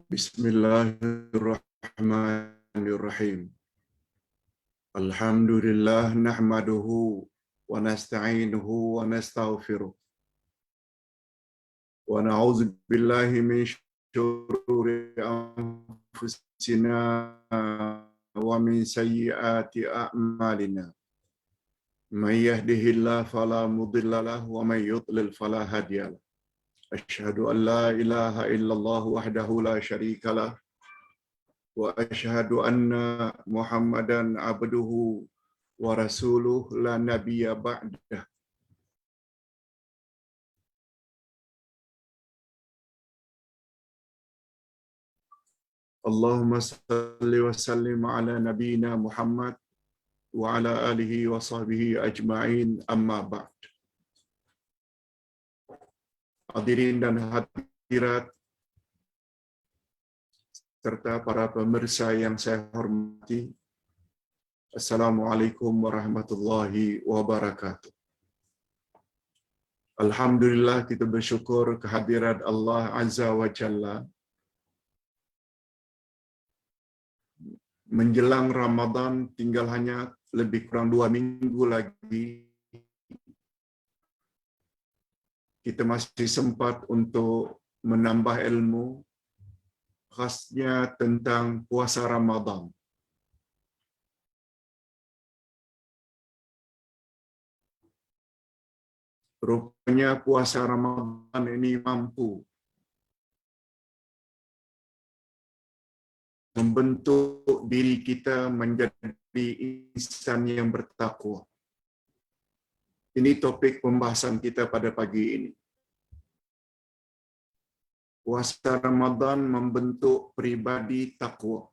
Bismillahirrahmanirrahim. Alhamdulillah nahmaduhu wa nasta'inuhu wa nastaghfiruh. Wa na'udzu billahi min syururi anfusina wa min sayyiati a'malina. May yahdihillahu fala mudilla lahu wa may yudlil fala hadiya lahu. Asyhadu an la ilaha illallah wahdahu la syarika lah wa asyhadu anna Muhammadan abduhu wa rasuluh la nabiyya ba'dah. Allahumma salli wa sallim ala nabiyyina Muhammad wa ala alihi wa sahbihi ajma'in, amma ba'd. Hadirin dan hadirat serta para pemirsa yang saya hormati, Assalamualaikum warahmatullahi wabarakatuh. Alhamdulillah, kita bersyukur kehadirat Allah Azza wa Jalla. Menjelang Ramadan tinggal hanya lebih kurang 2 minggu lagi. Kita masih sempat untuk menambah ilmu, khasnya tentang puasa Ramadan. Rupanya puasa Ramadan ini mampu membentuk diri kita menjadi insan yang bertakwa. Ini topik pembahasan kita pada pagi ini. Puasa Ramadan membentuk pribadi takwa.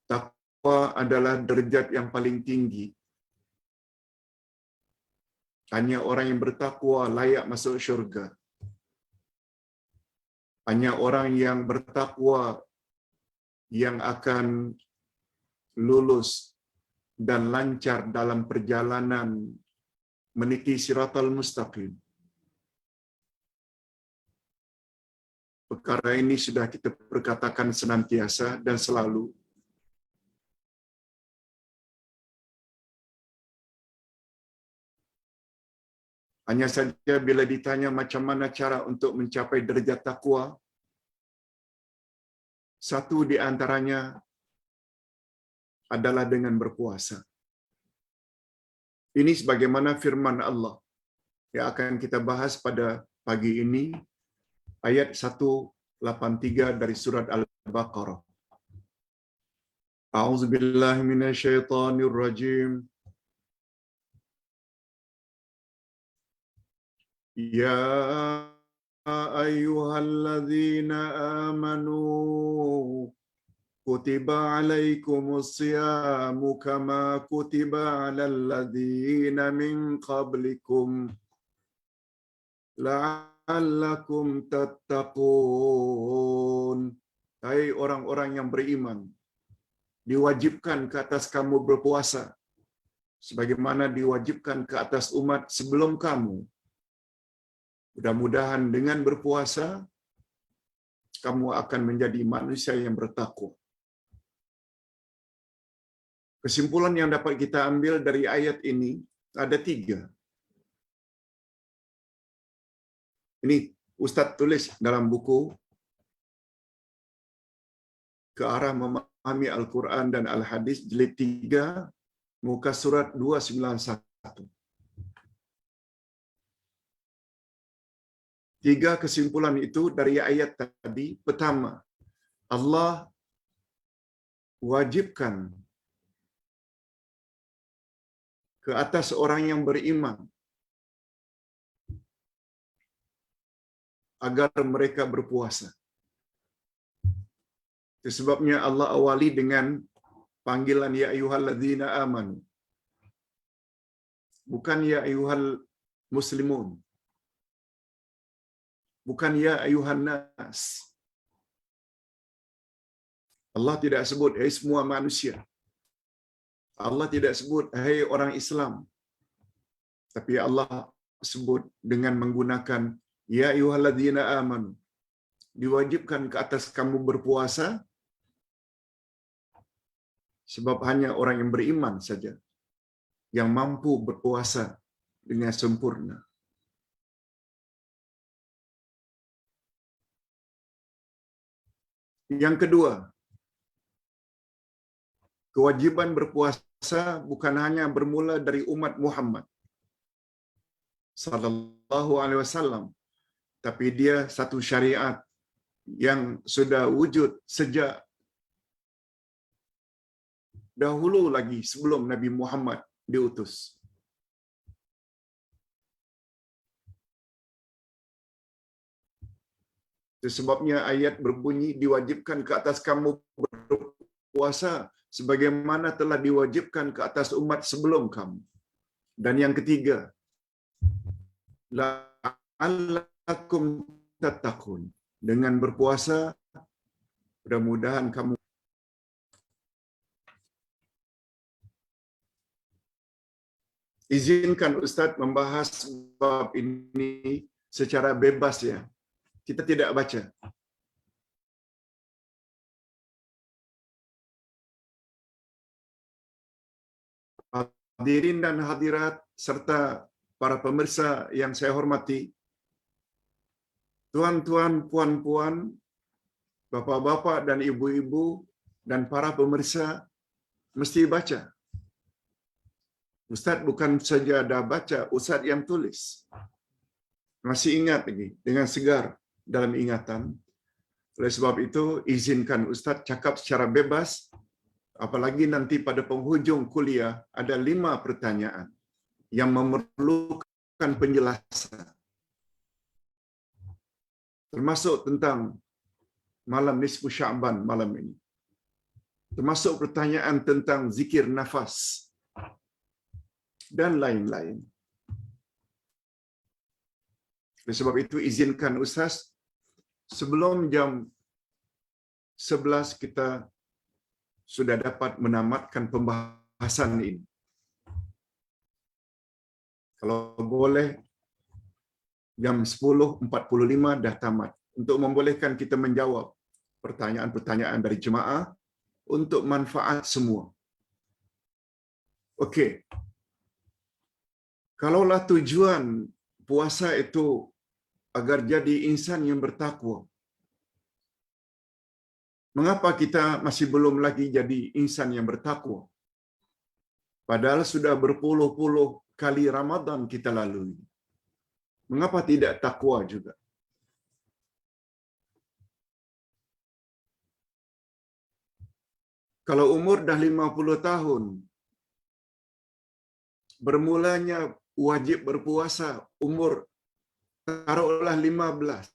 Takwa adalah derajat yang paling tinggi. Hanya orang yang bertakwa layak masuk syurga. Hanya orang yang bertakwa yang akan lulus dan lancar dalam perjalanan meniti siratal mustaqim. Perkara ini sudah kita perkatakan senantiasa dan selalu. Hanya saja bila ditanya macam mana cara untuk mencapai derajat takwa, satu di antaranya adalah dengan berpuasa. Ini sebagaimana firman Allah yang akan kita bahas pada pagi ini, ayat 183 dari surat Al-Baqarah. A'udzubillahi minasyaitonirrajim. Ya ayyuhalladzina amanu kutiba alaikumus siyamu kama kutiba alal ladzina min qablikum la'allakum tattaqun. Hai orang-orang yang beriman, diwajibkan ke atas kamu berpuasa sebagaimana diwajibkan ke atas umat sebelum kamu. Mudah-mudahan dengan berpuasa kamu akan menjadi manusia yang bertakwa. Kesimpulan yang dapat kita ambil dari ayat ini ada 3. Ini Ustaz tulis dalam buku Ke Arah Memahami Al-Quran dan Al-Hadis jilid 3 muka surat 291. 3 kesimpulan itu dari ayat tadi. Pertama, Allah wajibkan ke atas orang yang beriman agar mereka berpuasa. Itu sebabnya Allah awali dengan panggilan ya ayyuhalladzina amanu. Bukan ya ayyuhal muslimun. Bukan ya ayuhan nas. Allah tidak sebut hai semua manusia. Allah tidak sebut hai orang Islam. Tapi Allah sebut dengan menggunakan Ya ayyuhalladzina amanu, diwajibkan ke atas kamu berpuasa sebab hanya orang yang beriman saja yang mampu berpuasa dengan sempurna. Yang kedua, kewajiban berpuasa bukan hanya bermula dari umat Muhammad sallallahu alaihi wasallam, tapi dia satu syariat yang sudah wujud sejak dahulu lagi sebelum Nabi Muhammad diutus. Itu sebabnya ayat berbunyi diwajibkan ke atas kamu berpuasa sebagaimana telah diwajibkan ke atas umat sebelum kamu. Dan yang ketiga, la'allakum tattaqun. Dengan berpuasa mudah-mudahan kamu. Izinkan Ustaz membahas bab ini secara bebas ya. Kita tidak baca. Hadirin dan hadirat serta para pemirsa yang saya hormati, tuan-tuan, puan-puan, bapa-bapa dan ibu-ibu dan para pemirsa mesti baca. Ustaz bukan saja dah baca, Ustaz yang tulis. Masih ingat lagi dengan segar dalam ingatan. Oleh sebab itu, izinkan Ustaz cakap secara bebas, apalagi nanti pada penghujung kuliah ada 5 pertanyaan yang memerlukan penjelasan. Termasuk tentang malam nisfu Sya'ban malam ini. Termasuk pertanyaan tentang zikir nafas dan lain-lain. Oleh sebab itu, izinkan Ustaz, sebelum jam 11 kita sudah dapat menamatkan pembahasan ini. Kalau boleh, jam 10.45 dah tamat. Untuk membolehkan kita menjawab pertanyaan-pertanyaan dari jemaah untuk manfaat semua. Okey. Kalaulah tujuan puasa itu agar jadi insan yang bertakwa, mengapa kita masih belum lagi jadi insan yang bertakwa? Padahal sudah berpuluh-puluh kali Ramadan kita lalui. Mengapa tidak takwa juga? Kalau umur dah 50 tahun, bermulanya wajib berpuasa umur taruhlah 15.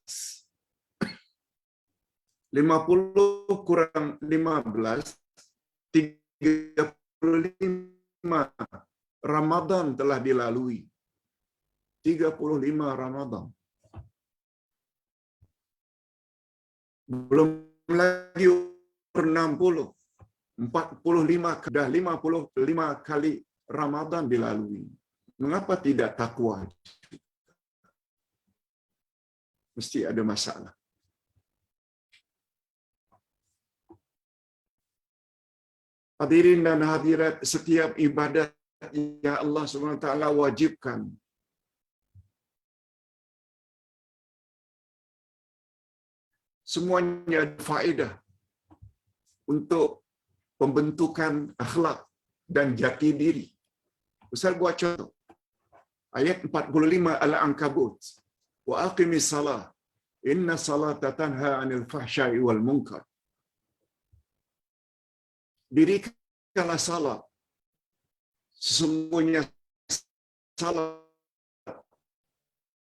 50 kurang 15, 35 Ramadan telah dilalui. 35 Ramadan. Belum lagi umur 60. 45, dah 55 kali Ramadan dilalui. Mengapa tidak takwa? Mesti ada masalah. Hadirin dan hadirat, setiap ibadat yang Allah SWT wajibkan, semuanya ada faedah untuk pembentukan akhlak dan jati diri. Ustaz buat contoh. Ayat 45 Al-Ankabut. Wa aqimis salah. Inna salata tanha 'anil fahsya'i wal munkar. Dirikanlah salat. Sesungguhnya salat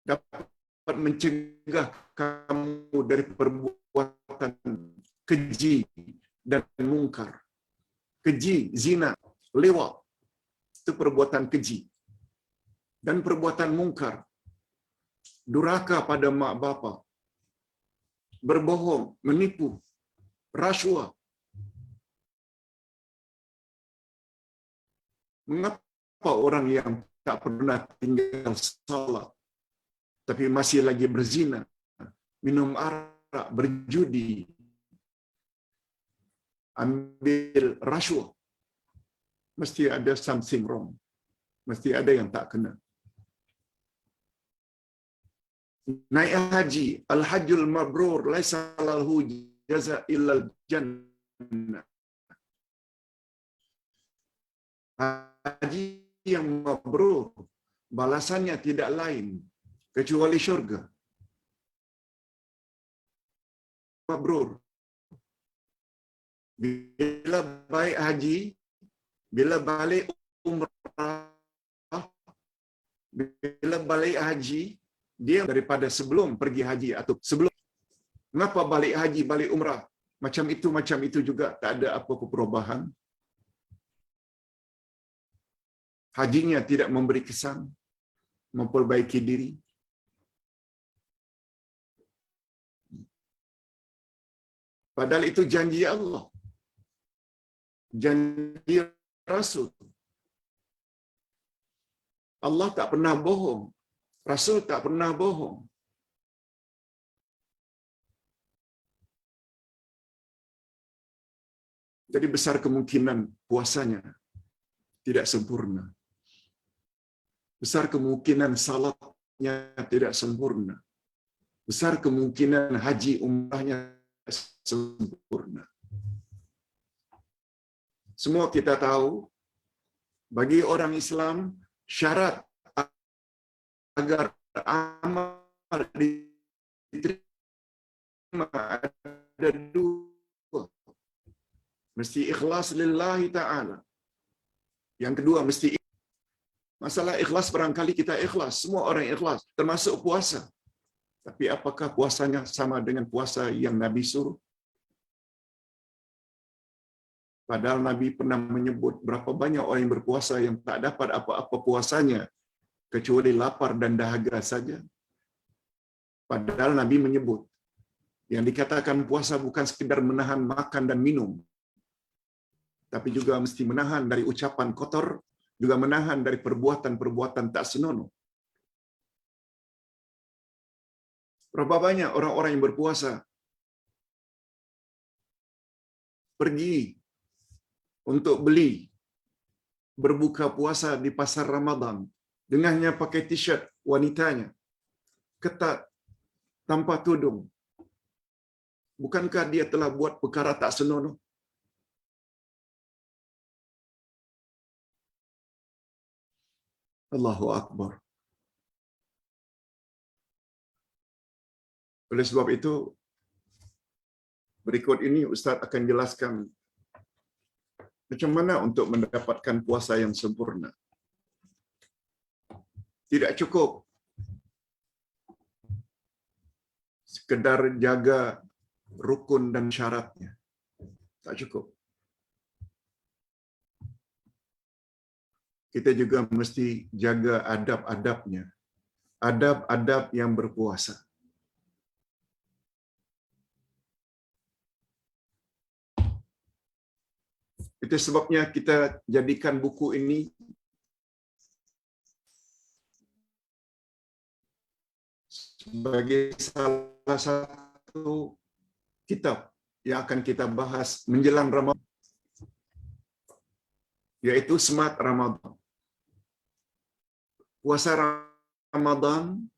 dapat mencegah kamu dari perbuatan keji dan mungkar. Keji, zina, lewat, itu perbuatan keji. Dan perbuatan mungkar, durhaka pada mak bapa, berbohong, menipu, rasuah. Mengapa orang yang tak pernah tinggal salat tapi masih lagi berzina, minum arak, berjudi, ambil rasuah, mesti ada something wrong. Mesti ada yang tak kena. Naik haji, al-hajjul mabrur laisa lahu jaza illa al-jannah. Haji yang mabrur, balasannya tidak lain kecuali syurga. Mabrur. Bila baik haji, bila balik umrah, bila balik haji, dia daripada sebelum pergi haji atau sebelum. Mengapa balik haji, balik umrah? Macam itu juga, tak ada apa-apa perubahan. Hajinya tidak memberi kesan, memperbaiki diri. Padahal itu janji Allah. Janji Rasul. Allah tak pernah bohong. Rasul tak pernah bohong. Jadi besar kemungkinan puasanya tidak sempurna. Besar kemungkinan salatnya tidak sempurna. Besar kemungkinan haji umrahnya sempurna. Semua kita tahu, bagi orang Islam, syarat agar amal diterima ada dua. Mesti ikhlas lillahi ta'ala. Yang kedua, mesti masalah ikhlas, barangkali kita ikhlas. Semua orang ikhlas, termasuk puasa. Tapi apakah puasanya sama dengan puasa yang Nabi suruh? Padahal Nabi pernah menyebut berapa banyak orang yang berpuasa yang tak dapat apa-apa puasanya kecuali lapar dan dahaga saja. Padahal Nabi menyebut yang dikatakan puasa bukan sekedar menahan makan dan minum, tapi juga mesti menahan dari ucapan kotor, juga menahan dari perbuatan-perbuatan tak senonoh. Berapa banyak orang-orang yang berpuasa pergi untuk beli berbuka puasa di pasar Ramadan, dengannya pakai t-shirt wanitanya, ketat, tanpa tudung. Bukankah dia telah buat perkara tak senonoh? Allahu Akbar. Oleh sebab itu, berikut ini Ustaz akan jelaskan macam mana untuk mendapatkan puasa yang sempurna. Tidak cukup sekedar jaga rukun dan syaratnya. Tak cukup. Kita juga mesti jaga adab-adabnya. Adab-adab yang berpuasa. Itu sebabnya kita jadikan buku ini sebagai salah satu kitab yang akan kita bahas menjelang Ramadan, yaitu Smart Ramadan. Puasa Ramadan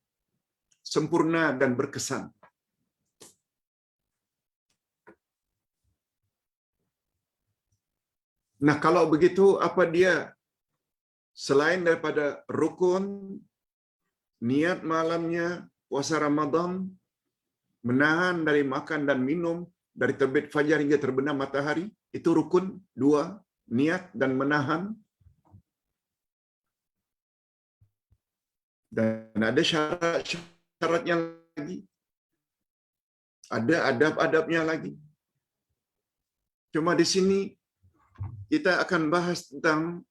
sempurna dan berkesan. Nah, kalau begitu, apa dia selain daripada rukun, niat malamnya, puasa Ramadan, menahan dari makan dan minum dari terbit fajar hingga terbenam matahari, itu rukun dua, niat dan menahan. Dan ada syarat-syaratnya lagi. Ada adab-adabnya lagi. Cuma di sini kita akan bahas tentang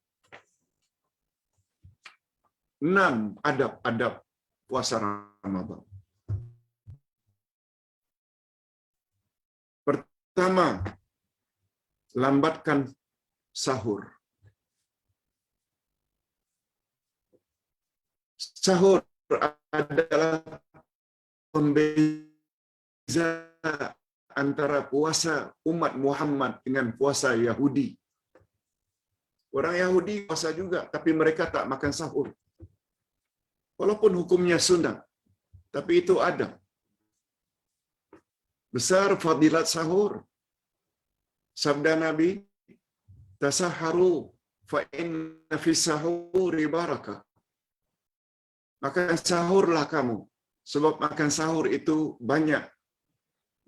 6 adab-adab puasa Ramadan. Pertama, lambatkan sahur. Sahur adalah pembeza antara puasa umat Muhammad dengan puasa Yahudi. Orang Yahudi puasa juga, tapi mereka tak makan sahur. Walaupun hukumnya sunat, tapi itu ada. Besar fadilat sahur. Sabda Nabi, tasaharu fa inna fi sahuri barakah. Makan sahurlah kamu, sebab makan sahur itu banyak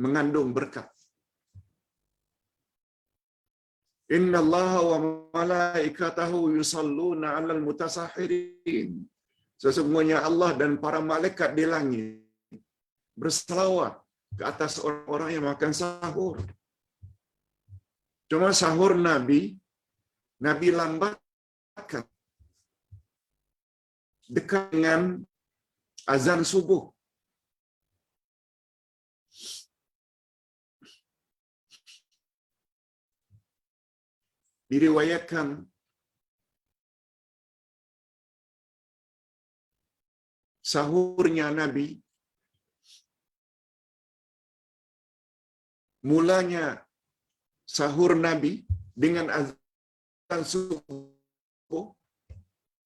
mengandung berkat. Inna Allah wa malaikatahu yusalluna 'alal mutasahirin. Sesungguhnya Allah dan para malaikat di langit berselawat ke atas orang-orang yang makan sahur. Cuma sahur Nabi lambatkan dekat dengan azan subuh. Diriwayatkan sahurnya Nabi mulanya sahur Nabi dengan azan subuh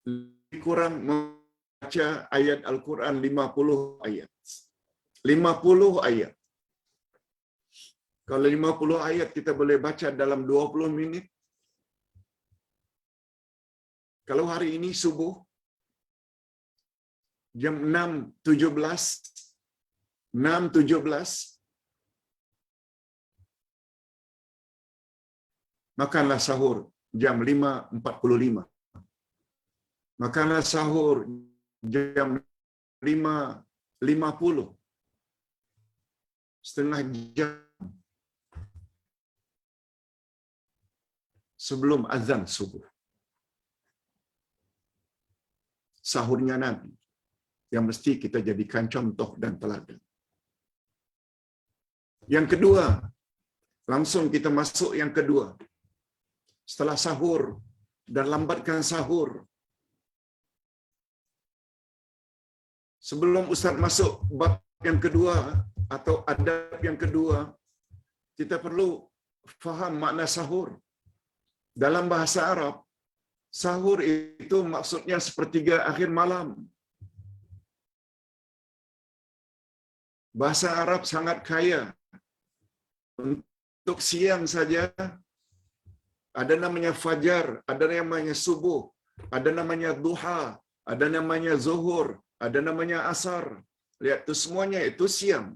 lebih kurang membaca ayat Al-Quran 50 ayat. 50 ayat. Kalau 50 ayat kita boleh baca dalam 20 minit. Kalau hari ini subuh jam 6.17 makanlah sahur jam 5.45. Makanlah sahur jam 5.50. Setengah jam sebelum azan subuh. Sahurnya Nabi yang mesti kita jadikan contoh dan teladan. Yang kedua, langsung kita masuk yang kedua. Setelah sahur dan lambatkan sahur. Sebelum Ustaz masuk bab yang kedua atau adab yang kedua, kita perlu faham makna sahur. Dalam bahasa Arab, sahur itu maksudnya sepertiga akhir malam. Bahasa Arab sangat kaya. Untuk siang saja, ada namanya fajar, ada namanya subuh, ada namanya duha, ada namanya zuhur, ada namanya asar. Lihat tu semuanya itu siang.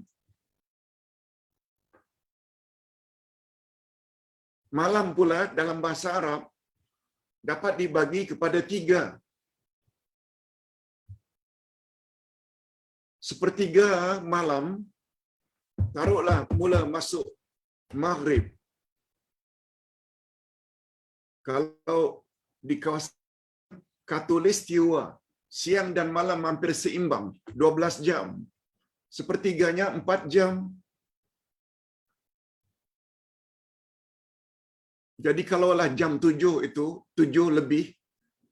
Malam pula dalam bahasa Arab dapat dibagi kepada 3. Sepertiga malam, taruhlah mula masuk maghrib. Kalau di kawasan Khatulistiwa, siang dan malam hampir seimbang, 12 jam. Sepertiganya 4 jam. Jadi kalaulah jam 7 itu, 7 lebih,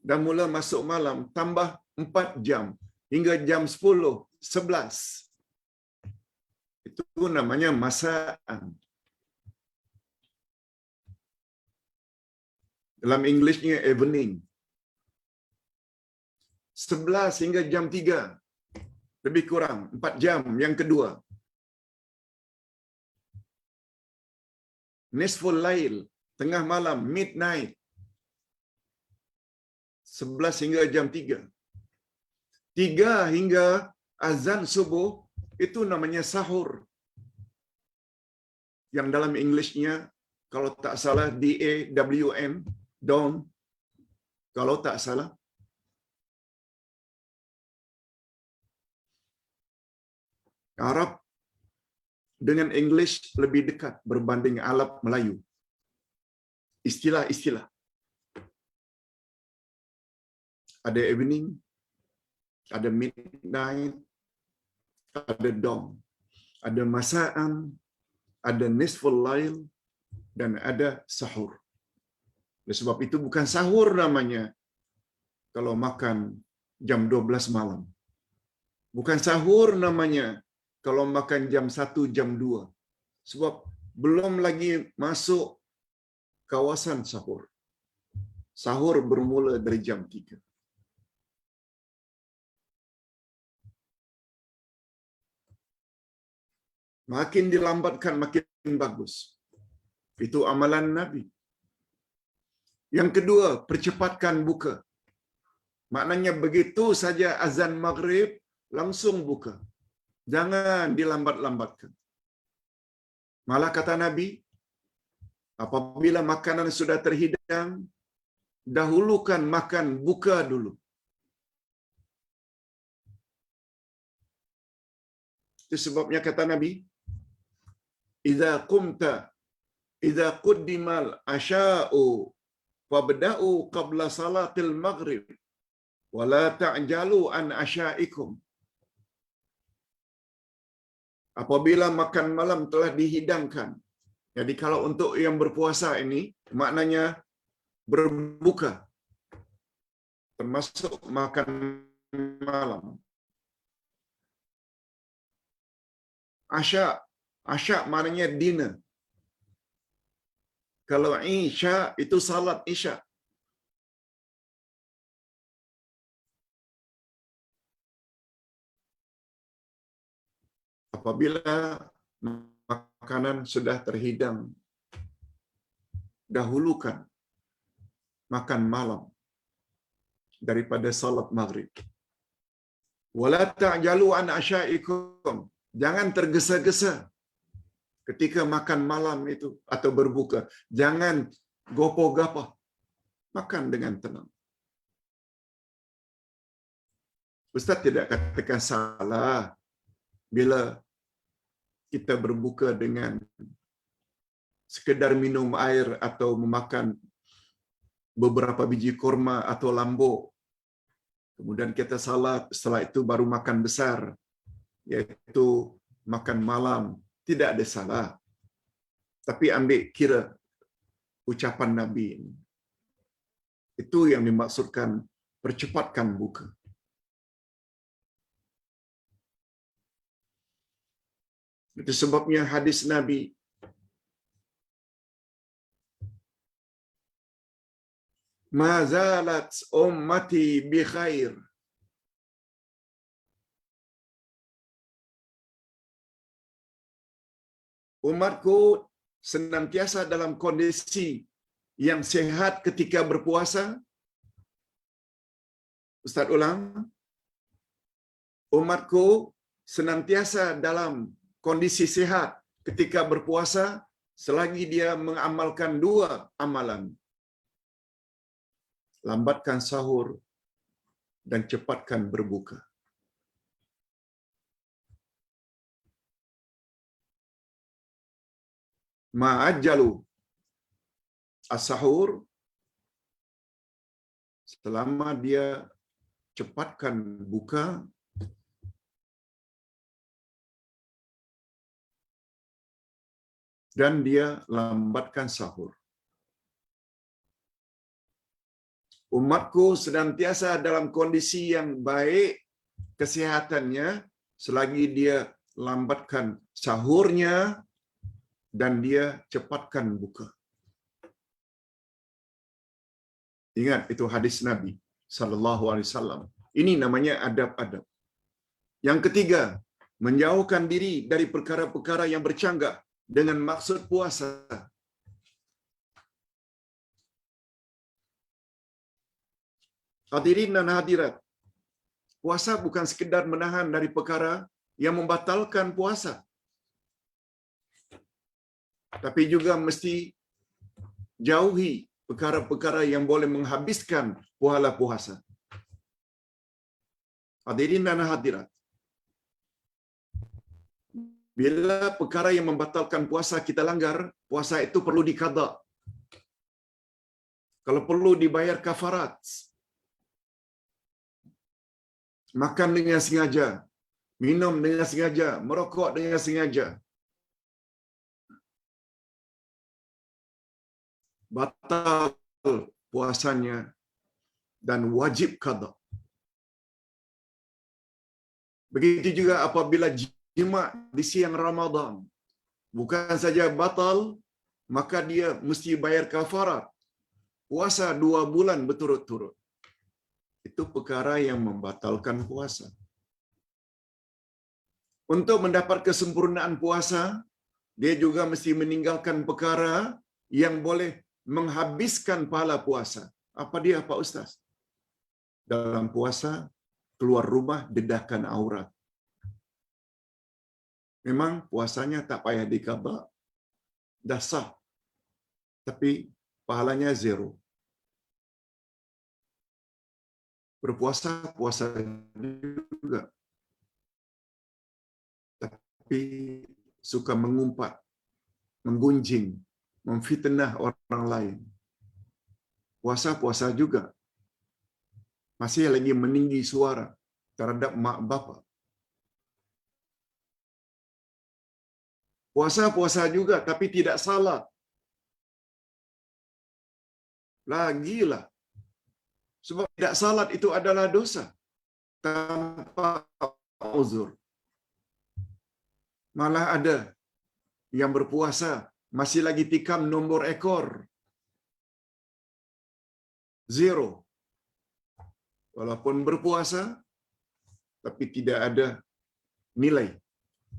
dah mula masuk malam, tambah 4 jam. Hingga jam 10, 11. Itu namanya masaan. Dalam Englishnya evening. 11 hingga jam 3. Lebih kurang 4 jam yang kedua. Nisful lail, tengah malam, midnight. 11 hingga jam 3. 3 hingga azan subuh, itu namanya sahur. Yang dalam Englishnya, kalau tak salah, DAWN, dawn. Kalau tak salah. Arab dengan English lebih dekat berbanding Arab Melayu. Istilah-istilah. Ada evening, ada midnight, ada dawn, ada masaan, ada nisful lail, dan ada sahur. Oleh sebab itu bukan sahur namanya kalau makan jam 12 malam. Bukan sahur namanya kalau makan jam 1, jam 2. Sebab belum lagi masuk kawasan sahur. Sahur bermula dari jam 3. Makin dilambatkan makin bagus. Itu amalan Nabi. Yang kedua, percepatkan buka. Maknanya begitu saja azan maghrib, langsung buka. Jangan dilambat-lambatkan. Malah kata Nabi, apabila makanan sudah terhidang, dahulukan makan, buka dulu. Itu sebabnya kata Nabi, idza qumta idza quddimal asya'u fabda'u qabla salatil maghrib wa la ta'jalu an asya'ikum. Apabila makan malam telah dihidangkan. Jadi kalau untuk yang berpuasa ini maknanya berbuka, termasuk makan malam. Asya maknanya dinner. Kalau isya itu salat isya. Apabila makanan sudah terhidang, dahulukan makan malam daripada salat maghrib. Wala ta'jalu an asyaikum. Jangan tergesa-gesa ketika makan malam itu atau berbuka. Jangan gopo-gapa. Makan dengan tenang. Ustaz tidak katakan salah bila kita berbuka dengan sekedar minum air atau memakan beberapa biji kurma atau lambuk. Kemudian kita salat, setelah itu baru makan besar, yaitu makan malam. Tidak ada salah. Tapi ambil kira ucapan Nabi ini. Itu yang dimaksudkan percepatkan buka. Itu sebabnya hadis Nabi, ma zalat ummati bi khair. Umatku senantiasa dalam kondisi yang sehat ketika berpuasa. Ustaz ulang. Umatku senantiasa dalam kondisi sehat ketika berpuasa selagi dia mengamalkan 2 amalan. Lambatkan sahur dan cepatkan berbuka. Ma'ajjalu as-sahur, selama dia cepatkan buka, dan dia lambatkan sahur. Umatku senantiasa dalam kondisi yang baik kesehatannya selagi dia lambatkan sahurnya dan dia cepatkan buka. Ingat, itu hadis Nabi sallallahu alaihi wasallam. Ini namanya adab-adab. Yang ketiga, menjauhkan diri dari perkara-perkara yang bercanggah dengan maksud puasa. Hadirin dan hadirat, puasa bukan sekedar menahan dari perkara yang membatalkan puasa, tapi juga mesti jauhi perkara-perkara yang boleh menghabiskan pahala puasa. Hadirin dan hadirat, bila perkara yang membatalkan puasa kita langgar, puasa itu perlu diqada. Kalau perlu dibayar kafarat. Makan dengan sengaja, minum dengan sengaja, merokok dengan sengaja, batal puasanya dan wajib qada. Begitu juga apabila jima di siang Ramadan, bukan saja batal, maka dia mesti bayar kafarat. Puasa 2 bulan berturut-turut. Itu perkara yang membatalkan puasa. Untuk mendapat kesempurnaan puasa, dia juga mesti meninggalkan perkara yang boleh menghabiskan pahala puasa. Apa dia, Pak Ustaz? Dalam puasa, keluar rumah dedahkan aurat. Memang puasanya tak payah dikaba, dah sah. Tapi pahalanya zero. Berpuasa, puasa juga. Tapi suka mengumpat, menggunjing, memfitnah orang lain. Puasa-puasa juga. Masih lagi meninggi suara terhadap mak bapa. Puasa-puasa juga tapi tidak salat. Lagilah. Sebab tidak salat itu adalah dosa. Tanpa uzur. Malah ada yang berpuasa masih lagi tikam nombor ekor. Zero. Walaupun berpuasa, tapi tidak ada nilai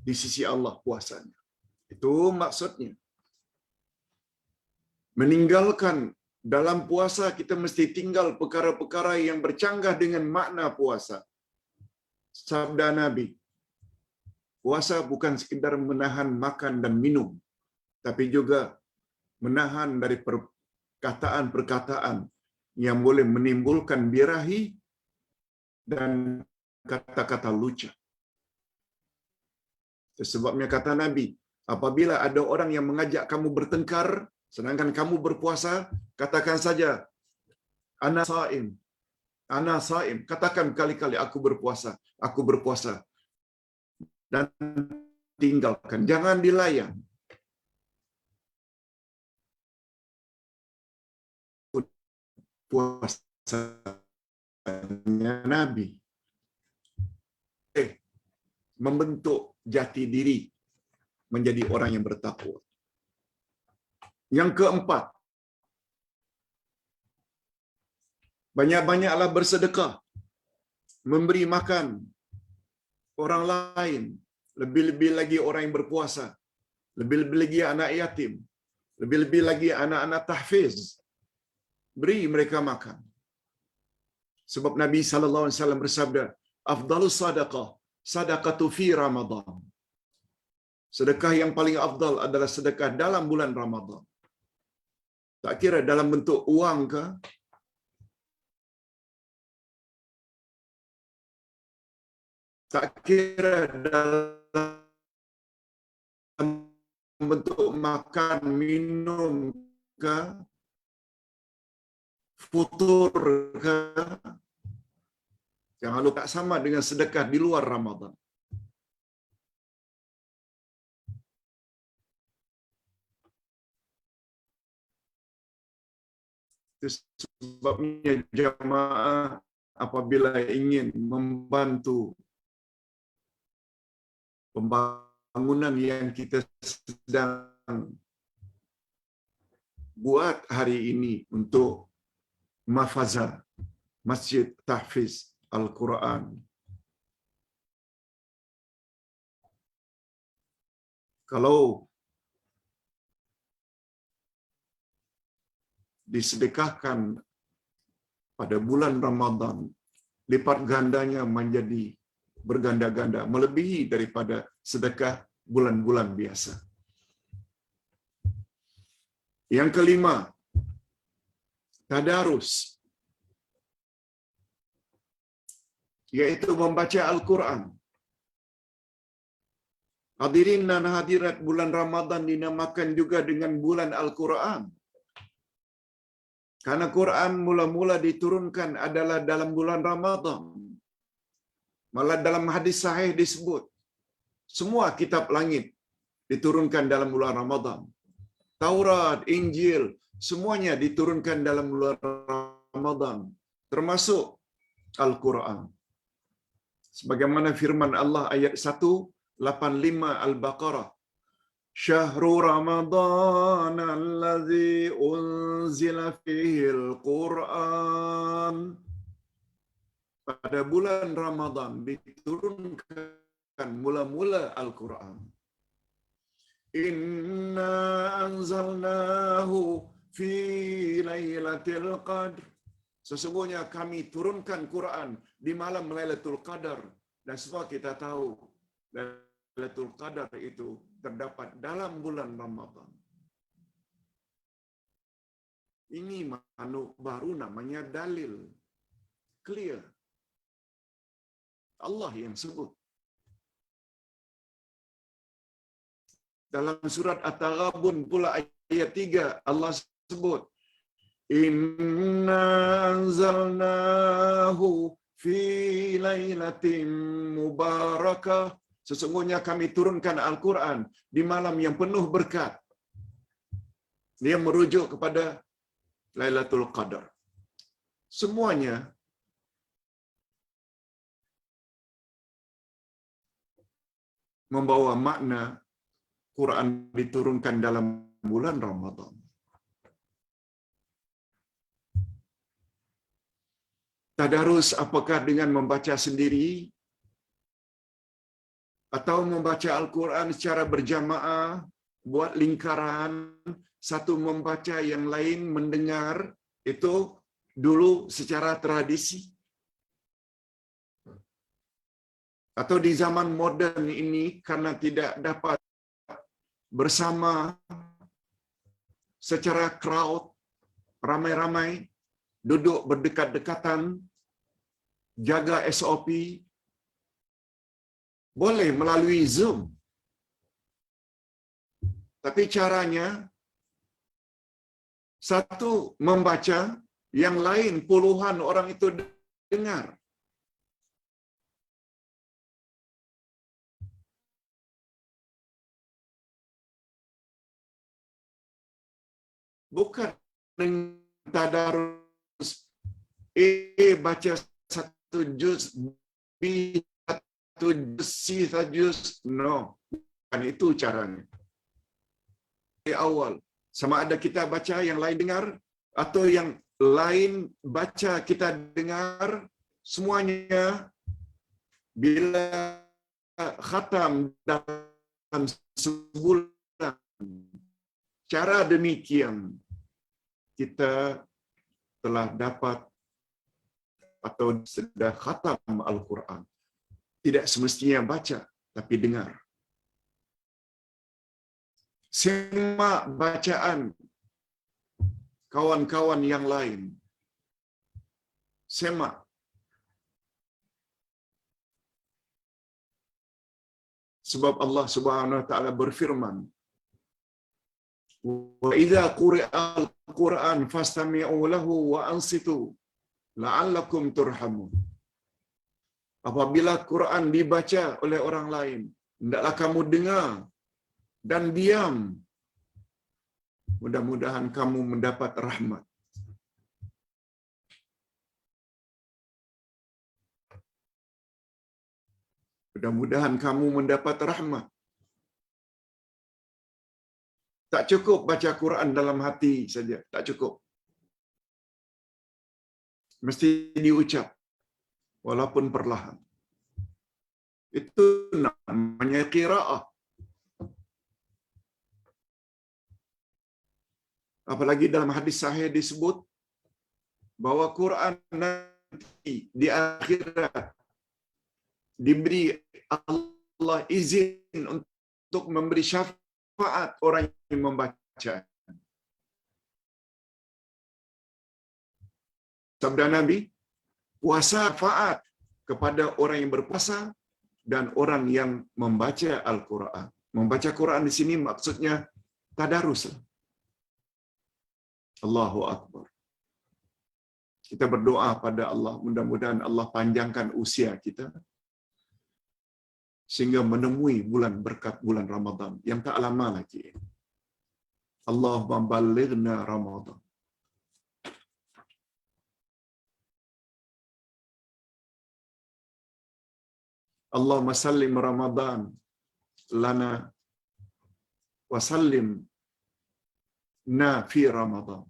di sisi Allah puasanya. Itu maksudnya. Meninggalkan dalam puasa kita mesti tinggal perkara-perkara yang bercanggah dengan makna puasa. Sabda Nabi, puasa bukan sekedar menahan makan dan minum, tapi juga menahan dari perkataan-perkataan yang boleh menimbulkan birahi dan kata-kata lucah. Sebabnya kata Nabi, apabila ada orang yang mengajak kamu bertengkar, sedangkan kamu berpuasa, katakan saja, ana saim. Ana saim. Katakan kali-kali aku berpuasa. Aku berpuasa. Dan tinggalkan. Jangan dilayan. Puasanya Nabi. Membentuk jati diri menjadi orang yang bertakwa. Yang keempat, banyak-banyaklah bersedekah, memberi makan orang lain, lebih-lebih lagi orang yang berpuasa, lebih-lebih lagi anak yatim, lebih-lebih lagi anak-anak tahfiz. Beri mereka makan. Sebab Nabi sallallahu alaihi wasallam bersabda, "Afdalus sadaqah sadaqatu fi Ramadan." Sedekah yang paling afdal adalah sedekah dalam bulan Ramadan. Tak kira dalam bentuk uang ke, tak kira dalam bentuk makan, minum ke, futur ke, jangan lupa sama dengan sedekah di luar Ramadan. Itu sebabnya jamaah apabila ingin membantu pembangunan yang kita sedang buat hari ini untuk Mafazah, Masjid Tahfiz Al-Quran. Kalau disedekahkan pada bulan Ramadan, lipat gandanya menjadi berganda-ganda, melebihi daripada sedekah bulan-bulan biasa. Yang kelima, tadarus, yaitu membaca Al-Quran. Hadirin dan hadirat, bulan Ramadan dinamakan juga dengan bulan Al-Quran. Karena Quran mula-mula diturunkan adalah dalam bulan Ramadan. Malah dalam hadis sahih disebut, semua kitab langit diturunkan dalam bulan Ramadan. Taurat, Injil, semuanya diturunkan dalam bulan Ramadan, termasuk Al-Quran. Sebagaimana firman Allah ayat 185 Al-Baqarah. Syahrul Ramadan allazi unzila fihi al-Qur'an. Pada bulan Ramadan diturunkan mula-mula Al-Quran. Inna anzalnahu fi lailatul qadr. Sesungguhnya kami turunkan Quran di malam Lailatul Qadar. Dan semua kita tahu Lailatul Qadar itu terdapat dalam bulan Ramadan. Ini baru namanya dalil. Clear. Allah yang sebut. Dalam surat At-Taghabun pula ayat 3 Allah sebut, Inna anzalnahu fi lailatin mubarakah. Sesungguhnya kami turunkan Al-Quran di malam yang penuh berkat. Dia merujuk kepada Lailatul Qadar. Semuanya membawa makna Quran diturunkan dalam bulan Ramadan. Tadarus apakah dengan membaca sendiri atau membaca Al-Quran secara berjamaah, buat lingkaran, satu membaca yang lain mendengar, itu dulu secara tradisi. Atau di zaman moden ini karena tidak dapat bersama secara crowd, ramai-ramai, duduk berdekat-dekatan, jaga SOP, boleh melalui Zoom. Tapi caranya, satu membaca, yang lain puluhan orang itu dengar. Bukan dengan tadarus A baca satu juz, B satu juz, C satu juz. No, bukan itu caranya. Di awal, sama ada kita baca yang lain dengar, atau yang lain baca kita dengar, semuanya bila khatam dalam sebulan. Cara demikian kita telah dapat atau sudah khatam Al-Quran. Tidak semestinya baca, tapi dengar. Semak bacaan kawan-kawan yang lain. Semak. Sebab Allah Subhanahu wa taala berfirman, wa idza quri'a al-Qur'an fastami'u lahu wa ansitu la'allakum turhamun. Apabila Quran dibaca oleh orang lain, hendaklah kamu dengar dan diam. Mudah-mudahan kamu mendapat rahmat. Mudah-mudahan kamu mendapat rahmat. Tak cukup baca Quran dalam hati saja, tak cukup. Mesti diucap, walaupun perlahan. Itu namanya qiraah. Apalagi dalam hadis sahih disebut bahwa Quran nanti di akhirat diberi Allah izin untuk memberi syafaat orang yang membaca. Sabda Nabi, puasa syafaat kepada orang yang berpuasa dan orang yang membaca Al-Quran. Membaca Quran di sini maksudnya tadarus. Allahu Akbar. Kita berdoa pada Allah, mudah-mudahan Allah panjangkan usia kita sehingga menemui bulan berkat bulan Ramadan yang tak lama lagi. Allahumma ballighna Ramadan. Allahumma sallim Ramadan lana wa sallim na fi Ramadan.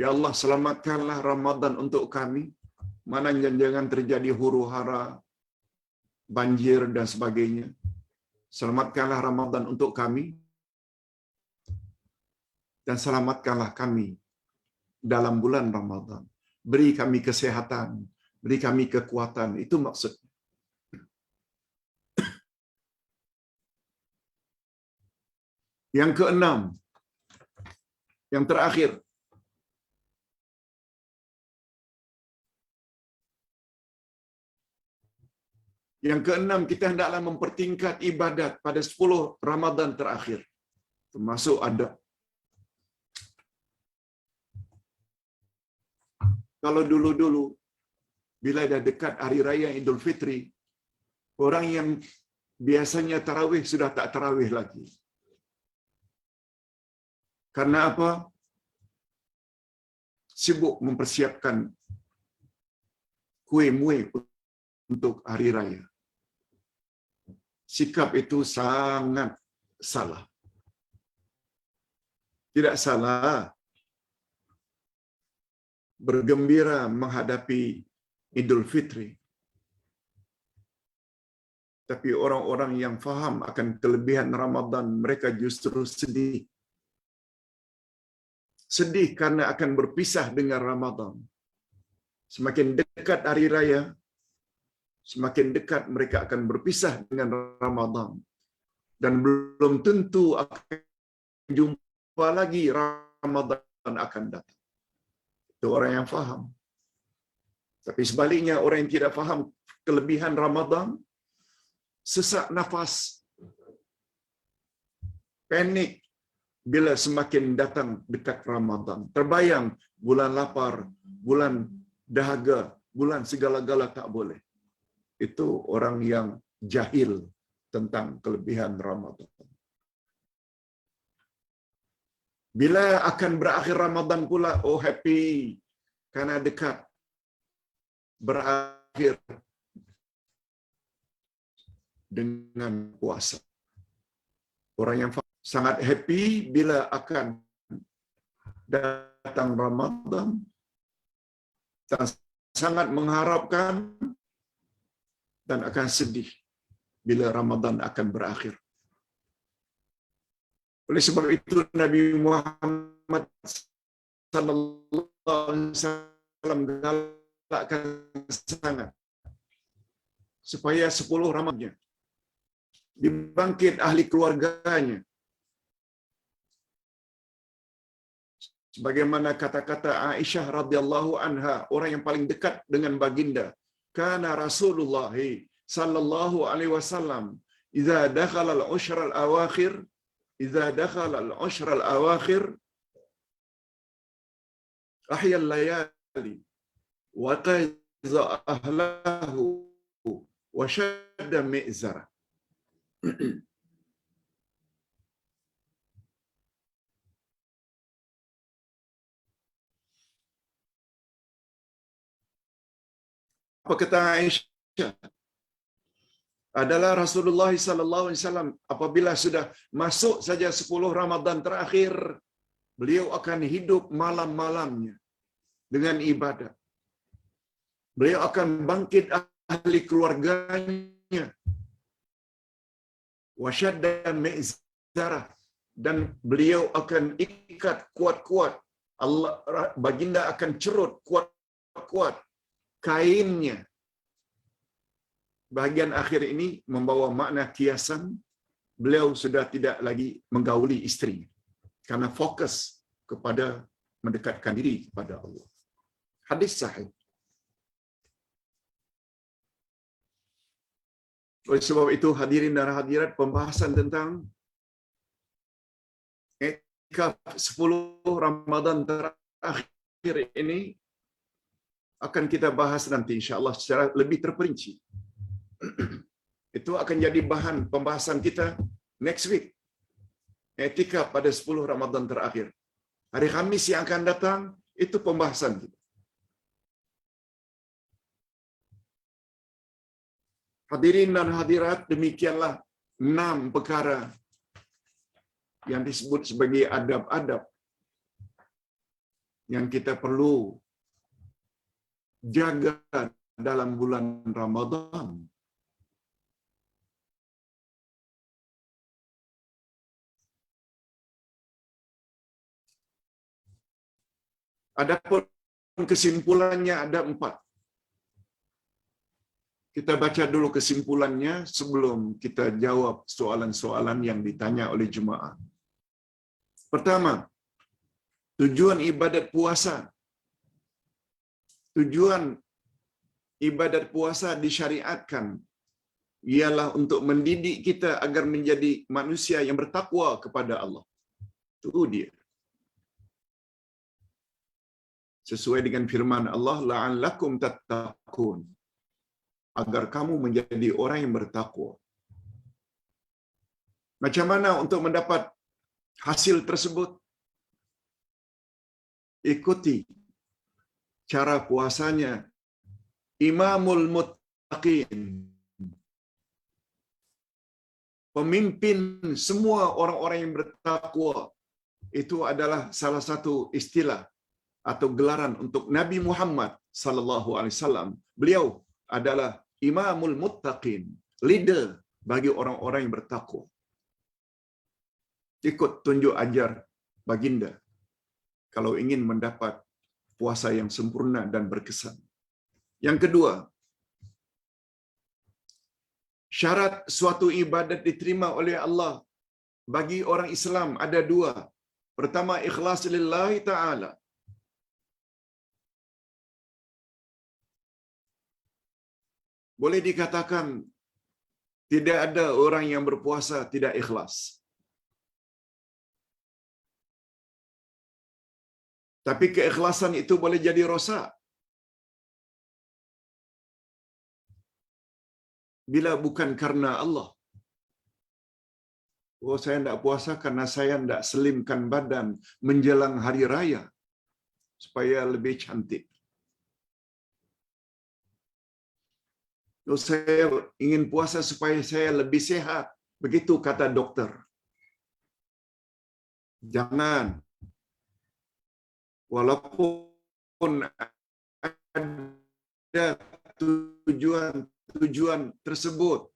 Ya Allah, selamatkanlah Ramadan untuk kami. Mana jangan terjadi huru-hara, banjir dan sebagainya. Selamatkanlah Ramadan untuk kami dan selamatkanlah kami dalam bulan Ramadan. Beri kami kesehatan, beri kami kekuatan. Itu maksud. Yang keenam, yang terakhir, kita hendaklah mempertingkat ibadat pada 10 Ramadan terakhir. Termasuk ada. Kalau dulu-dulu, bila dah dekat Hari Raya Idul Fitri, orang yang biasanya tarawih sudah tak tarawih lagi. Karena apa? Sibuk mempersiapkan kuih-muih untuk Hari Raya. Sikap itu sangat salah. Tidak salah bergembira menghadapi Idul Fitri. Tapi orang-orang yang faham akan kelebihan Ramadan, mereka justru sedih. Sedih karena akan berpisah dengan Ramadan. Semakin dekat Hari Raya, semakin dekat mereka akan berpisah dengan Ramadan. Dan belum tentu akan jumpa lagi Ramadan akan datang. Itu orang yang faham. Tapi sebaliknya, orang yang tidak faham kelebihan Ramadan, sesak nafas, panik bila semakin datang dekat Ramadan. Terbayang bulan lapar, bulan dahaga, bulan segala-gala tak boleh. Itu orang yang jahil tentang kelebihan Ramadan. Bila akan berakhir Ramadan pula, oh happy, karena dekat berakhir dengan puasa. Orang yang sangat happy bila akan datang Ramadan, sangat mengharapkan dan akan sedih bila Ramadan akan berakhir. Oleh sebab itu Nabi Muhammad sallallahu alaihi wasallam galakkan sangat supaya 10 Ramadan dibangkit ahli keluarganya. Sebagaimana kata-kata Aisyah radhiyallahu anha, orang yang paling dekat dengan baginda, kana Rasulullah sallallahu alaihi wasallam idza dakhala al-ushr al-awakhir ahya al-layali wa qaza ahlahu wa shadda mi'zara. Apa kata Aisyah? Adalah Rasulullah sallallahu alaihi wasallam apabila sudah masuk saja 10 Ramadan terakhir, beliau akan hidup malam-malamnya dengan ibadah. Beliau akan bangkit ahli keluarganya. Wasyadda mi'zarah, dan beliau akan ikat kuat-kuat. Allah, baginda akan cerut kuat-kuat kainnya. Bahagian akhir ini membawa makna kiasan. Beliau sudah tidak lagi menggauli isteri karena fokus kepada mendekatkan diri kepada Allah. Hadis sahih. Oleh sebab itu hadirin dan hadirat, pembahasan tentang iktikaf 10 Ramadan terakhir ini akan kita bahas nanti insya-Allah secara lebih terperinci. Itu akan jadi bahan pembahasan kita next week. Iktikaf pada 10 Ramadan terakhir. Hari Khamis yang akan datang itu pembahasan kita. Hadirin dan hadirat, demikianlah 6 perkara yang disebut sebagai adab-adab yang kita perlu jaga dalam bulan Ramadan. Adapun kesimpulannya ada 4. Kita baca dulu kesimpulannya sebelum kita jawab soalan-soalan yang ditanya oleh jemaah. Pertama, tujuan ibadat puasa. Tujuan ibadat puasa disyariatkan ialah untuk mendidik kita agar menjadi manusia yang bertakwa kepada Allah. Itu dia. Sesuai dengan firman Allah, la'allakum tattaqun, agar kamu menjadi orang yang bertakwa. Macam mana untuk mendapat hasil tersebut? Ikuti cara puasanya Imamul Muttaqin, pemimpin semua orang-orang yang bertakwa. Itu adalah salah satu istilah atau gelaran untuk Nabi Muhammad sallallahu alaihi wasallam. Beliau adalah Imamul Muttaqin, leader bagi orang-orang yang bertakwa. Ikut tunjuk ajar baginda kalau ingin mendapat puasa yang sempurna dan berkesan. Yang kedua, syarat suatu ibadat diterima oleh Allah bagi orang Islam ada 2. Pertama, ikhlas lillahi ta'ala. Boleh dikatakan tidak ada orang yang berpuasa tidak ikhlas. Tapi keikhlasan itu boleh jadi rosak bila bukan karena Allah. Oh, saya tidak puasa karena saya tidak selimkan badan menjelang hari raya supaya lebih cantik. Oh, saya ingin puasa supaya saya lebih sehat. Begitu kata dokter. Jangan. Walaupun ada tujuan tersebut.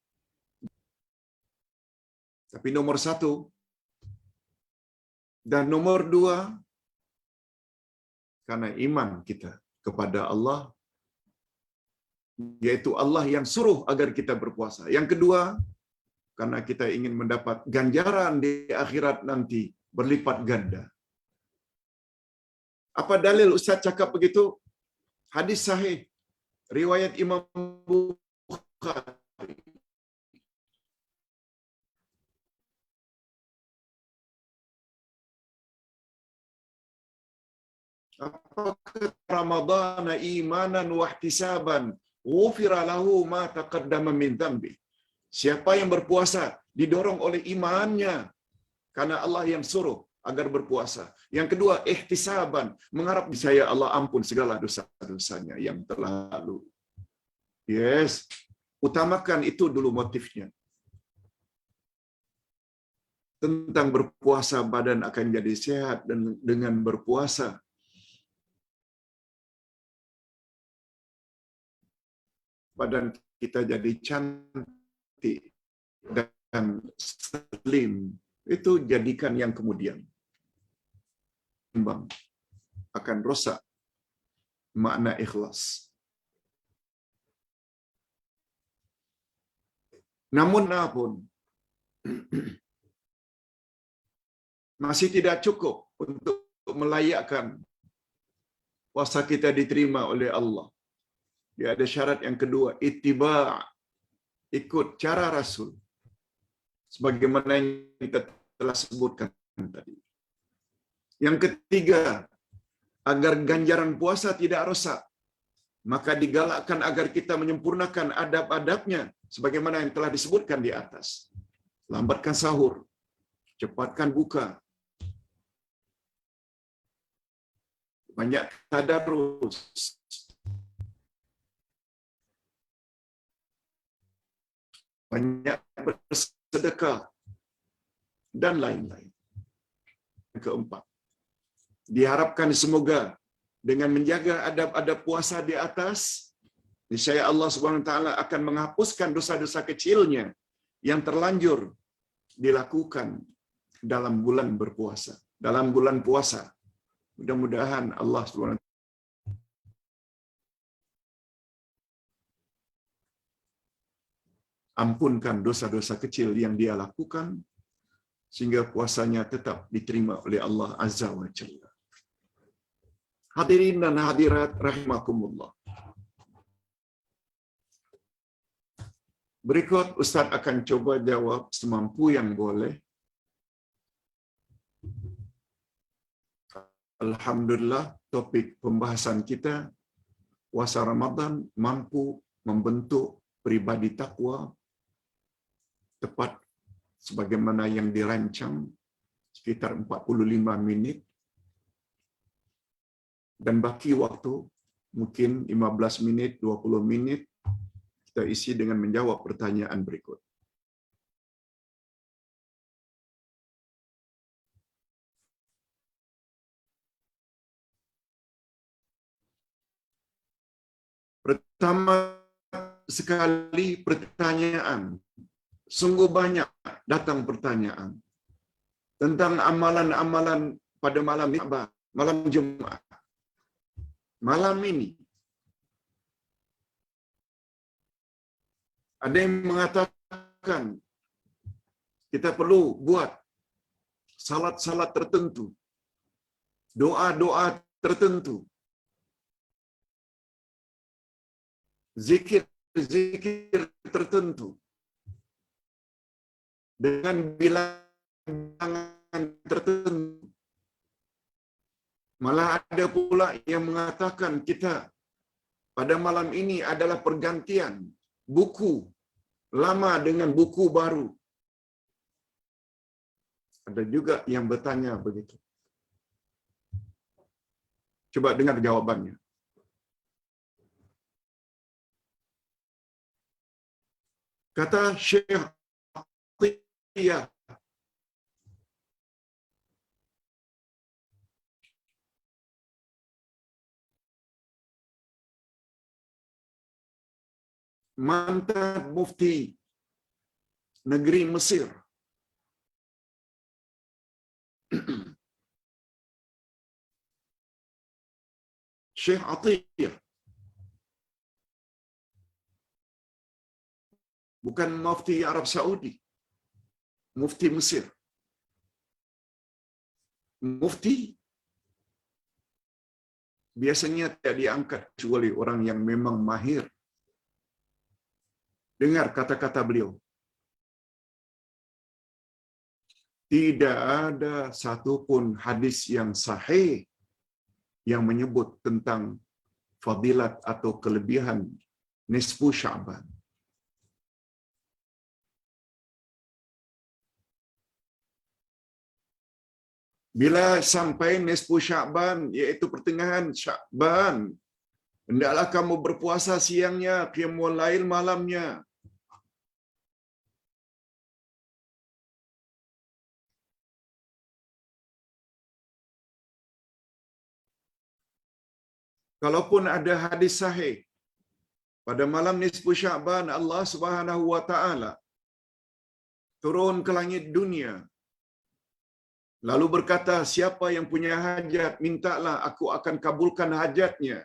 Tapi nomor 1 dan nomor 2, karena iman kita kepada Allah, yaitu Allah yang suruh agar kita berpuasa. Yang kedua, karena kita ingin mendapat ganjaran di akhirat nanti berlipat ganda. Apa dalil Ustaz cakap begitu? Hadis sahih riwayat Imam Bukhari. Apakah Ramadhan imanan wa ihtisaban ghufira lahu ma taqaddama min dhanbi. Siapa yang berpuasa didorong oleh imannya karena Allah yang suruh agar berpuasa. Yang kedua, ihtisaban, mengharap saya Allah ampun segala dosa-dosanya yang telah lalu. Yes, utamakan itu dulu motifnya. Tentang berpuasa badan akan jadi sehat, dan dengan berpuasa badan kita jadi cantik dan slim. Itu jadikan yang kemudian. Akan rosak makna ikhlas. Namun apapun, masih tidak cukup untuk melayakkan puasa kita diterima oleh Allah. Dia ada syarat yang kedua, ittiba', ikut cara Rasul. Sebagaimana yang kita telah sebutkan tadi. Yang ketiga, agar ganjaran puasa tidak rosak, maka digalakkan agar kita menyempurnakan adab-adabnya sebagaimana yang telah disebutkan di atas. Lambatkan sahur, cepatkan buka, banyak tadarus, banyak bersedekah, dan lain-lain. Yang keempat, diharapkan semoga dengan menjaga adab-adab puasa di atas, niscaya Allah Subhanahu Wa Taala akan menghapuskan dosa-dosa kecilnya yang terlanjur dilakukan dalam bulan berpuasa, dalam bulan puasa. Mudah-mudahan Allah Subhanahu ampunkan dosa-dosa kecil yang dia lakukan sehingga puasanya tetap diterima oleh Allah Azza wa Jalla. Hadirin dan hadirat rahimakumullah. Berikut Ustaz akan coba jawab semampu yang boleh. Alhamdulillah, topik pembahasan kita puasa Ramadan mampu membentuk pribadi takwa tepat sebagaimana yang dirancang, sekitar 45 minit, dan baki waktu mungkin 15 minit, 20 minit kita isi dengan menjawab pertanyaan berikut. Pertama sekali pertanyaan. Sungguh banyak datang pertanyaan tentang amalan-amalan pada malam Mi'raj, malam Jumaat. Malam ini ada yang mengatakan kita perlu buat salat-salat tertentu, doa-doa tertentu, zikir-zikir tertentu, dengan bilangan tertentu. Malah ada pula yang mengatakan kita pada malam ini adalah pergantian buku lama dengan buku baru. Ada juga yang bertanya begitu. Coba dengar jawabannya. Kata Syekh Atiyah, mantan mufti negeri Mesir, Syekh Atiyah, bukan mufti Arab Saudi, mufti Mesir. Mufti biasanya tidak diangkat kecuali orang yang memang mahir. Dengar kata-kata beliau. Tidak ada satupun hadis yang sahih yang menyebut tentang fadilat atau kelebihan nisfu Sya'ban. Bila sampai nisfu Sya'ban, iaitu pertengahan Sya'ban, hendaklah kamu berpuasa siangnya, qiyamul lail malamnya. Kalaupun ada hadis sahih, pada malam nisfu Sya'ban Allah Subhanahu wa taala turun ke langit dunia, lalu berkata, siapa yang punya hajat, mintalah, aku akan kabulkan hajatnya.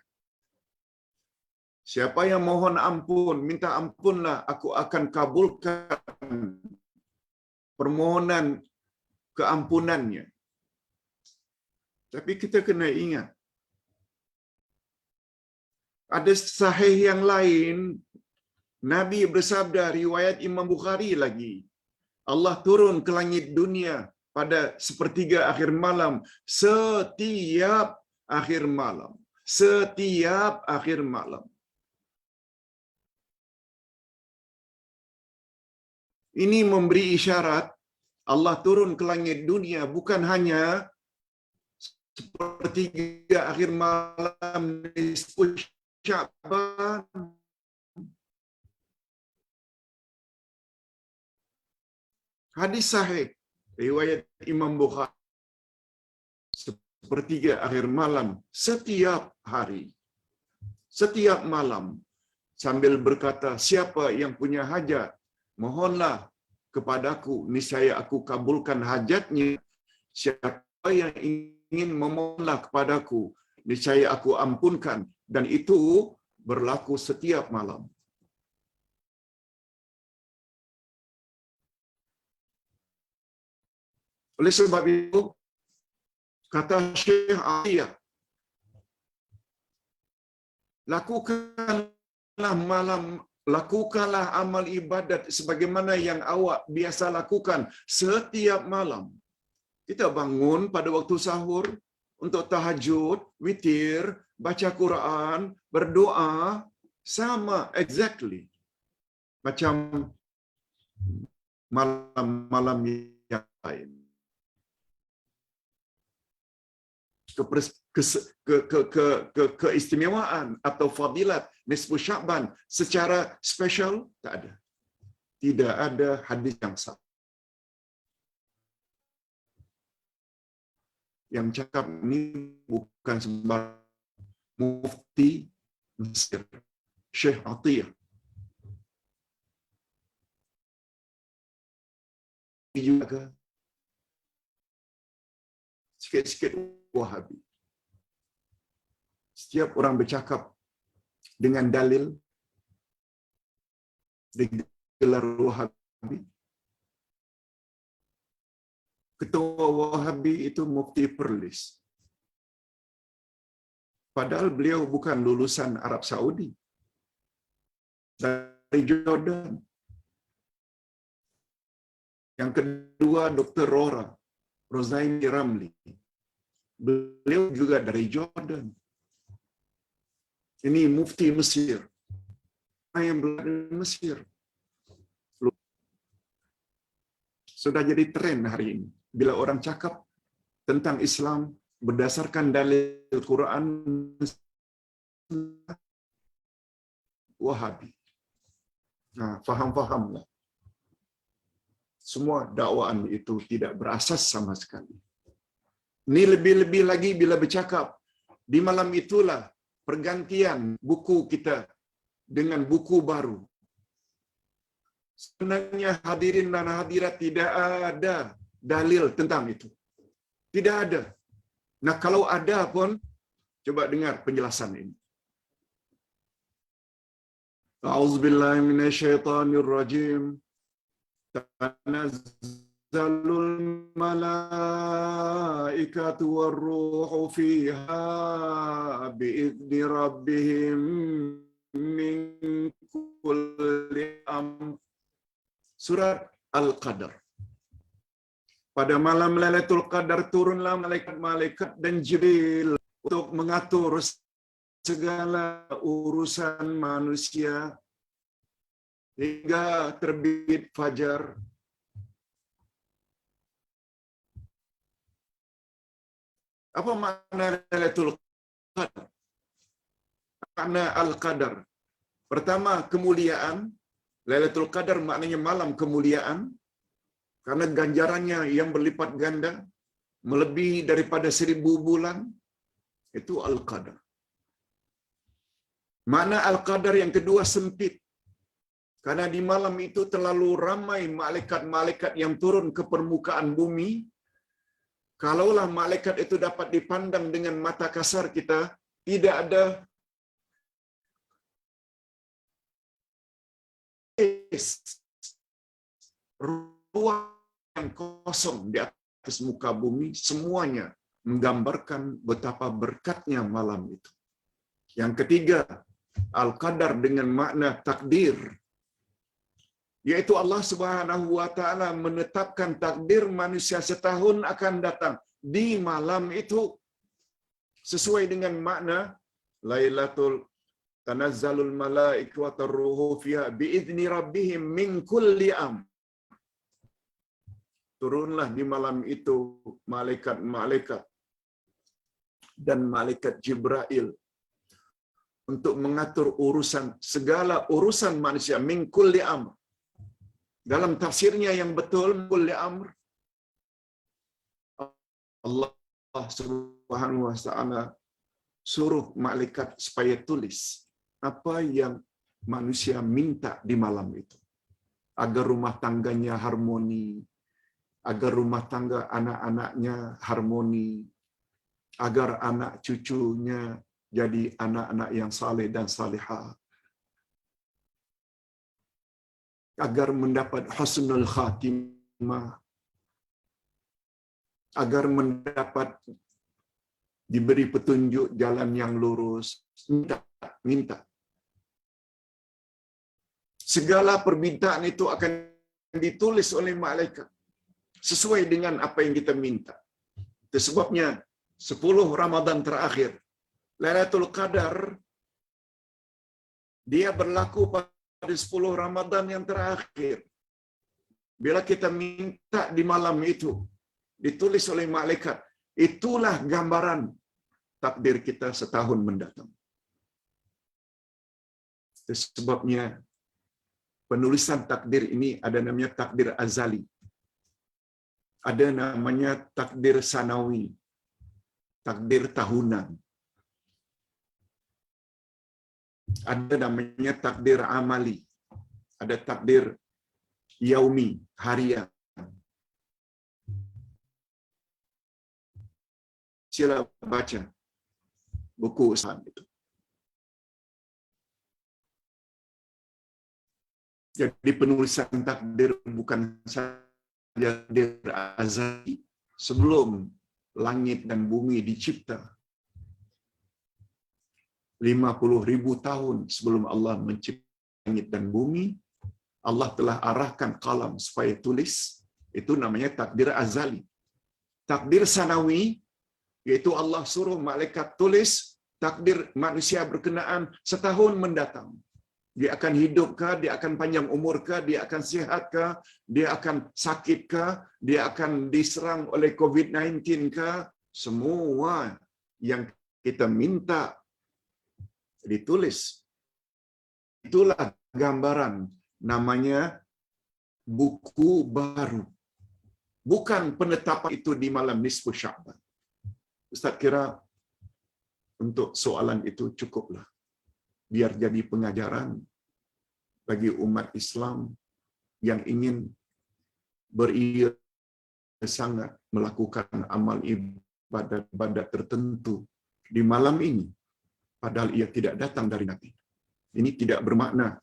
Siapa yang mohon ampun, minta ampunlah, aku akan kabulkan permohonan keampunannya. Tapi kita kena ingat, ada sahih yang lain, Nabi bersabda, riwayat Imam Bukhari lagi, Allah turun ke langit dunia pada sepertiga akhir malam, setiap akhir malam. Setiap akhir malam. Ini memberi isyarat Allah turun ke langit dunia bukan hanya sepertiga akhir malam nisfu Sya'ban, Hadis sahih riwayat Imam Bukhari, sepertiga akhir malam setiap hari, setiap malam, sambil berkata, siapa yang punya hajat, mohonlah kepadaku, niscaya aku kabulkan hajatnya. Siapa yang ingin memohonlah kepadaku, niscaya aku ampunkan. Dan itu berlaku setiap malam. Oleh sebab itu, kata Syekh Atiyah, lakukanlah amal ibadat sebagaimana yang awak biasa lakukan setiap malam. Kita bangun pada waktu sahur untuk tahajud, witir, baca Quran, berdoa, sama exactly macam malam-malam yang lain. Keistimewaan atau fadilat nisfu Sya'ban secara special tak ada. Tidak ada hadis yang sah. Yang cakap ini bukan sembarang mufti Mesir, Syekh Atiyah. Juga sikit-sikit Wahabi. Setiap orang bercakap dengan dalil digelar Wahabi. Ketua Wahabi itu Mufti Perlis. Padahal beliau bukan lulusan Arab Saudi, dari Jordan. Yang kedua Dr. Rozaini Ramli. Beliau juga dari Jordan. Ini Mufti Mesir. Yang berada di Mesir. Sudah jadi tren hari ini. Bila orang cakap tentang Islam berdasarkan dalil Quran, Wahabi. Nah, faham-fahamlah. Semua dakwaan itu tidak berasas sama sekali. Ini lebih-lebih lagi bila bercakap di malam itulah pergantian buku kita dengan buku baru. Sebenarnya hadirin dan hadirat tidak ada dalil tentang itu. Tidak ada. Nah, kalau ada pun, coba dengar penjelasan ini. A'udzubillahi minasyaitonirrajim. Tanazzalul malaikatu warruhu fiha bi'izni rabbihim min kulli amr. Surat Al-Qadar. Pada malam Lailatul Qadar turunlah malaikat-malaikat dan Jibril untuk mengatur segala urusan manusia hingga terbit fajar. Apa makna Lailatul Qadar? Makna Al-Qadar. Pertama, kemuliaan. Lailatul Qadar maknanya malam kemuliaan. Karena ganjarannya yang berlipat ganda, melebihi daripada 1000 bulan, itu Al-Qadar. Makna Al-Qadar yang kedua sempit. Karena di malam itu terlalu ramai malaikat-malaikat yang turun ke permukaan bumi. Kalaulah malaikat itu dapat dipandang dengan mata kasar kita, tidak ada ruang yang kosong di atas muka bumi, semuanya menggambarkan betapa berkatnya malam itu. Yang ketiga, Al-Qadar dengan makna takdir, yaitu Allah Subhanahu wa taala menetapkan takdir manusia setahun akan datang di malam itu sesuai dengan makna Lailatul Tanazzalul malaikatu warruhu fiha bi'izni rabbihim min kulli amr. Turunlah di malam itu malaikat-malaikat dan malaikat Jibril untuk mengatur segala urusan manusia min kulli amr. Dalam tafsirnya yang betul, kulli amr, Allah Subhanahu wa taala suruh malaikat supaya tulis apa yang manusia minta di malam itu, agar rumah tangganya harmoni, agar rumah tangga anak-anaknya harmoni, agar anak cucunya jadi anak-anak yang saleh dan salihah, agar mendapat husnul khatimah, agar mendapat diberi petunjuk jalan yang lurus. Minta. Segala permintaan itu akan ditulis oleh malaikat sesuai dengan apa yang kita minta. Itu sebabnya 10 Ramadan terakhir, Lailatul Qadar, dia berlaku pada 10 Ramadan yang terakhir. Bila kita minta di malam itu, ditulis oleh malaikat, itulah gambaran takdir kita setahun mendatang. Itu sebabnya penulisan takdir ini ada namanya takdir azali, ada namanya takdir sanawi, takdir tahunan, ada namanya takdir amali, ada takdir yaumi, harian. Sila baca buku Islam itu. Jadi penulisan takdir bukan saja takdir azali sebelum langit dan bumi dicipta. 50.000 tahun sebelum Allah mencipta langit dan bumi, Allah telah arahkan qalam supaya tulis. Itu namanya takdir azali. Takdir sanawi, yaitu Allah suruh malaikat tulis takdir manusia berkenaan setahun mendatang. Dia akan hidupkah, dia akan panjang umurkah, dia akan sihatkah, dia akan sakitkah, dia akan diserang oleh COVID-19 kah? Semua yang kita minta ditulis. Itulah gambaran, namanya buku baru. Bukan penetapan itu di malam nisfu Sya'ban. Ustaz kira untuk soalan itu cukuplah. Biar jadi pengajaran bagi umat Islam yang ingin beribadah sangat melakukan amal ibadat tertentu di malam ini, padahal ia tidak datang dari Nabi. Ini tidak bermakna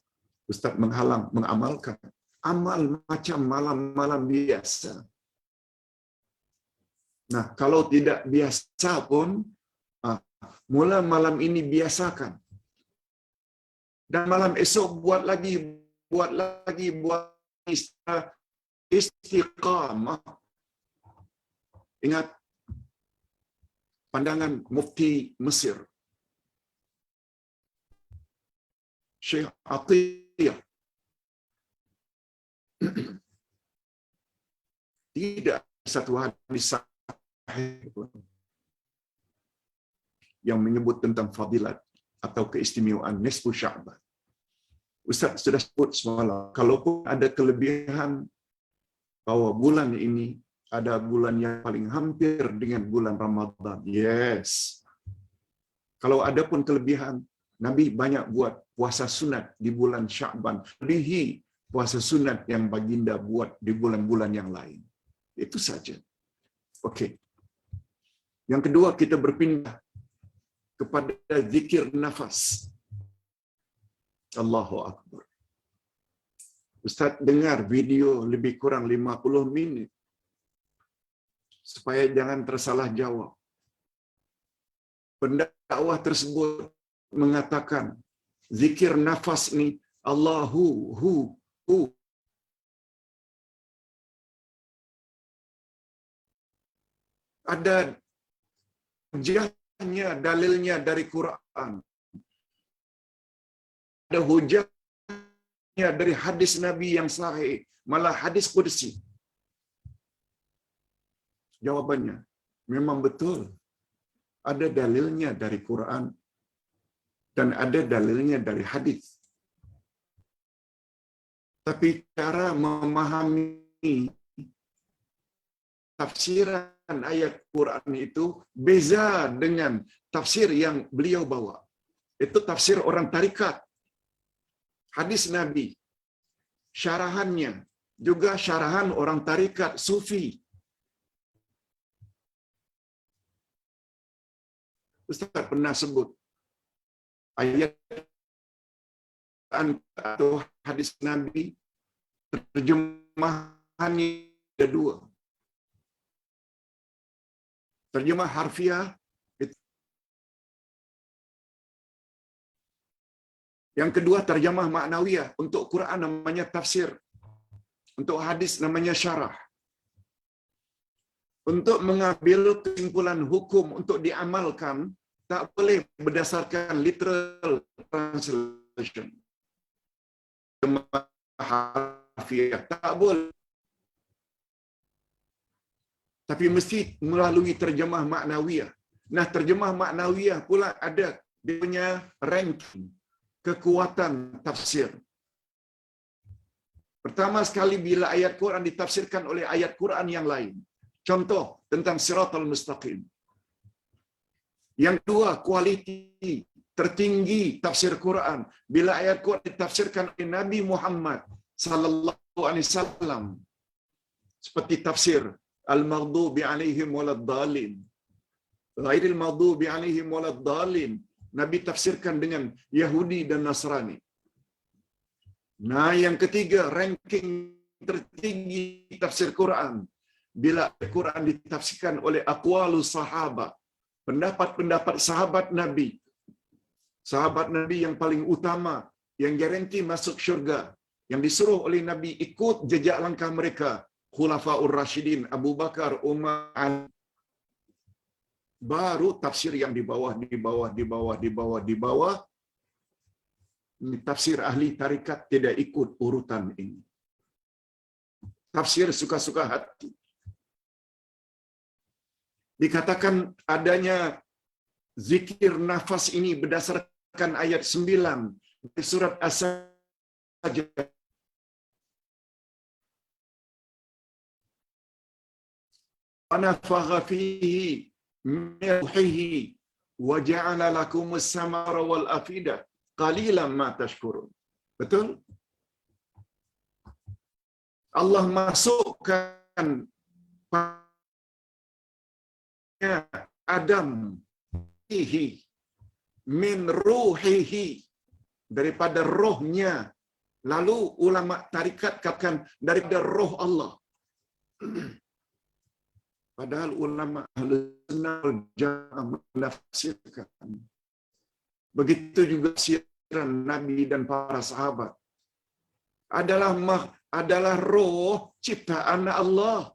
Ustaz menghalang mengamalkan amal macam malam-malam biasa. Nah, kalau tidak biasa pun, mula malam ini biasakan. Dan malam esok buat lagi, buat istiqamah. Ingat pandangan Mufti Mesir, Syekh Atiyah. Tidak satu hadis sahih yang menyebut tentang fadilat atau keistimewaan nisfu Sya'ban. Ustaz sudah sebut semalam, kalaupun ada kelebihan bahwa bulan ini ada bulan yang paling hampir dengan bulan Ramadan. Yes. Kalau ada pun kelebihan, Nabi banyak buat puasa sunat di bulan Sya'ban, melebihi puasa sunat yang baginda buat di bulan-bulan yang lain. Itu saja. Okey. Yang kedua, kita berpindah kepada zikir nafas. Allahu Akbar. Ustaz dengar video lebih kurang 50 minit supaya jangan tersalah jawab. Pendakwah tersebut mengatakan zikir nafas ni Allahu hu. Ada hujahnya, dalilnya dari Quran. Ada hujahnya dari hadis Nabi yang sahih, malah hadis qudsi. Jawabannya, memang betul. Ada dalilnya dari Quran dan ada dalilnya dari hadis. Tapi cara memahami tafsiran ayat Quran itu beza dengan tafsir yang beliau bawa. Itu tafsir orang tarikat. Hadis Nabi, syarahannya juga syarahan orang tarikat Sufi. Ustaz pernah sebut ayat atau hadis Nabi, terjemahannya ada dua. Terjemah harfiah, yang kedua terjemah maknawiyah. Untuk Quran namanya tafsir, untuk hadis namanya syarah. Untuk mengambil kesimpulan hukum untuk diamalkan, tak boleh berdasarkan literal translation. Terjemah harfiah tak boleh. Tapi mesti melalui terjemah maknawiyah. Nah, terjemah maknawiyah pula ada dia punya ranking kekuatan tafsir. Pertama sekali bila ayat Quran ditafsirkan oleh ayat Quran yang lain. Contoh tentang Siratal Mustaqim. Yang kedua, kualiti tertinggi tafsir Quran bila ayat Quran ditafsirkan oleh Nabi Muhammad sallallahu alaihi wasallam. Seperti tafsir Al-Maghdubi alaihim waladdallin. Ghairil maghdubi alaihim waladdallin. Nabi tafsirkan dengan Yahudi dan Nasrani. Nah, yang ketiga, ranking tertinggi tafsir Quran bila Al-Quran ditafsirkan oleh aqwalus sahabat, pendapat-pendapat sahabat Nabi. Sahabat Nabi yang paling utama, yang garanti masuk syurga, yang disuruh oleh Nabi ikut jejak langkah mereka, Khulafaur Rasyidin, Abu Bakar, Umar, Ali. Baru tafsir yang di bawah. Tafsir ahli tarikat tidak ikut urutan ini. Tafsir suka-suka hati. Dikatakan adanya zikir nafas ini berdasarkan ayat 9 di surat As-Sajdah. Anafagha fihi min ruhihi wa ja'ala lakumus samara wal afida qalilan ma tashkurun. Betul? Allah masukkan Adam fihi min ruhihi, daripada rohnya. Lalu ulama tarikat katakan daripada roh Allah. Padahal ulama Ahlus Sunnah wal Jamaah menafsirkan. Begitu juga siran Nabi dan para sahabat. Adalah roh ciptaan Allah.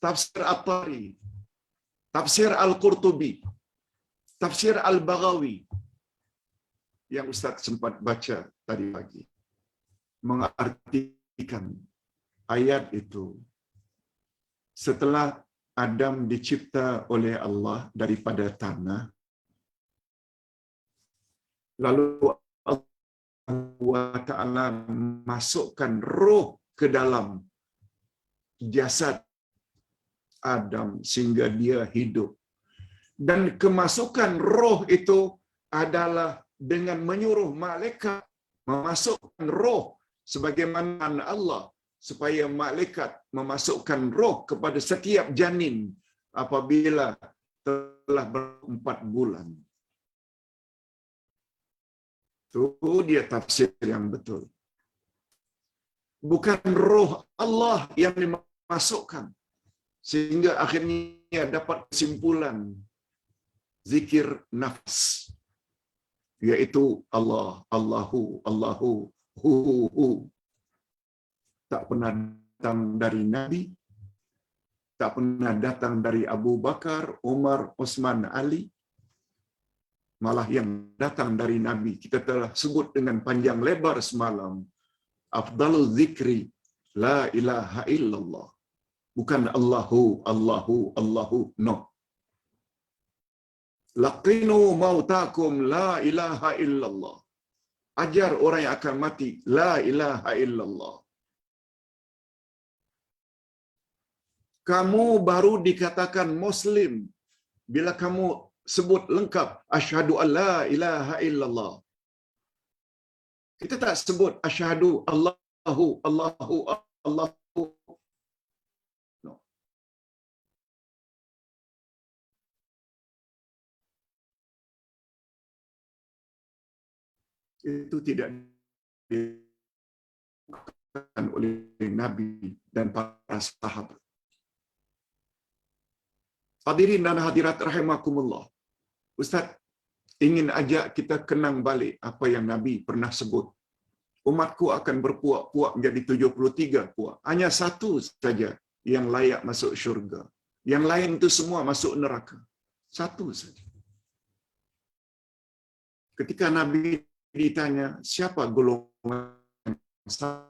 Tafsir At-Tabari, tafsir Al-Qurtubi, tafsir Al-Baghawi yang Ustaz sempat baca tadi pagi, mengartikan ayat itu setelah Adam dicipta oleh Allah daripada tanah, lalu Allah Ta'ala masukkan roh ke dalam jasad Adam sehingga dia hidup. Dan kemasukan roh itu adalah dengan menyuruh malaikat memasukkan roh sebagaimana Allah, supaya malaikat memasukkan roh kepada setiap janin apabila telah ber4 bulan. Itu dia tafsir yang betul. Bukan roh Allah yang dimasukkan, sehingga akhirnya dapat kesimpulan zikir nafs, yaitu Allah, Allahu, Allahu, hu. Tak pernah datang dari Nabi, tak pernah datang dari Abu Bakar, Umar, Utsman, Ali. Malah yang datang dari Nabi kita telah sebut dengan panjang lebar semalam. Afdalul zikri la ilaha illallah. Bukan Allahu, Allahu, Allahu. No. Laqinu mautakum la ilaha illallah. Ajar orang yang akan mati la ilaha illallah. Kamu baru dikatakan muslim bila kamu sebut lengkap asyhadu alla ilaha illallah. Kita tak sebut asyhadu Allahu Allahu. No. Itu tidak dilakukan oleh Nabi dan para sahabat. Hadirin dan hadirat rahimakumullah. Ustaz ingin ajak kita kenang balik apa yang Nabi pernah sebut. Umatku akan berpuak-puak menjadi 73 puak. Hanya satu saja yang layak masuk syurga. Yang lain itu semua masuk neraka. Satu saja. Ketika Nabi ditanya, siapa golongan satu?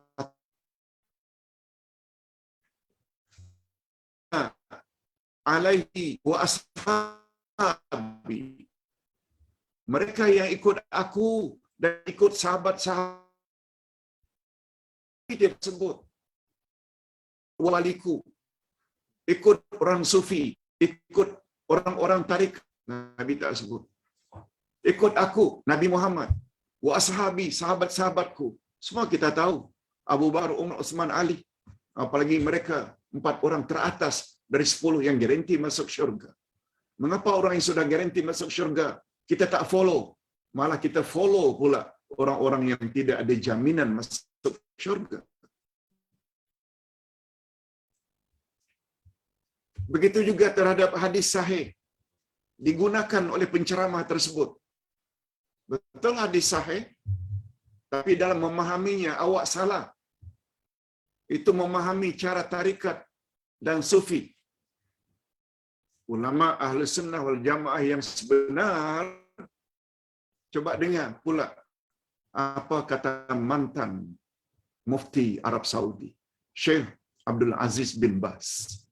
Alaihi wa ashabi. Mereka yang ikut aku dan ikut sahabat-sahabat tidak sebut waliku, ikut orang sufi, ikut orang-orang tarik, Nabi tak sebut. Ikut aku, Nabi Muhammad, wa ashabi, sahabat-sahabatku. Semua kita tahu, Abu Bakar, Umar, Utsman, Ali. Apalagi mereka 4 orang teratas dari 10 yang garanti masuk syurga. Mengapa orang yang sudah garanti masuk syurga kita tak follow? Malah kita follow pula orang-orang yang tidak ada jaminan masuk syurga. Begitu juga terhadap hadis sahih digunakan oleh penceramah tersebut. Betul hadis sahih, tapi dalam memahaminya awak salah. Itu memahami cara tarikat dan sufi. Ulama ahli sunnah wal jamaah yang sebenar, coba dengar pula apa kata mantan mufti Arab Saudi, Syekh Abdul Aziz bin Baz.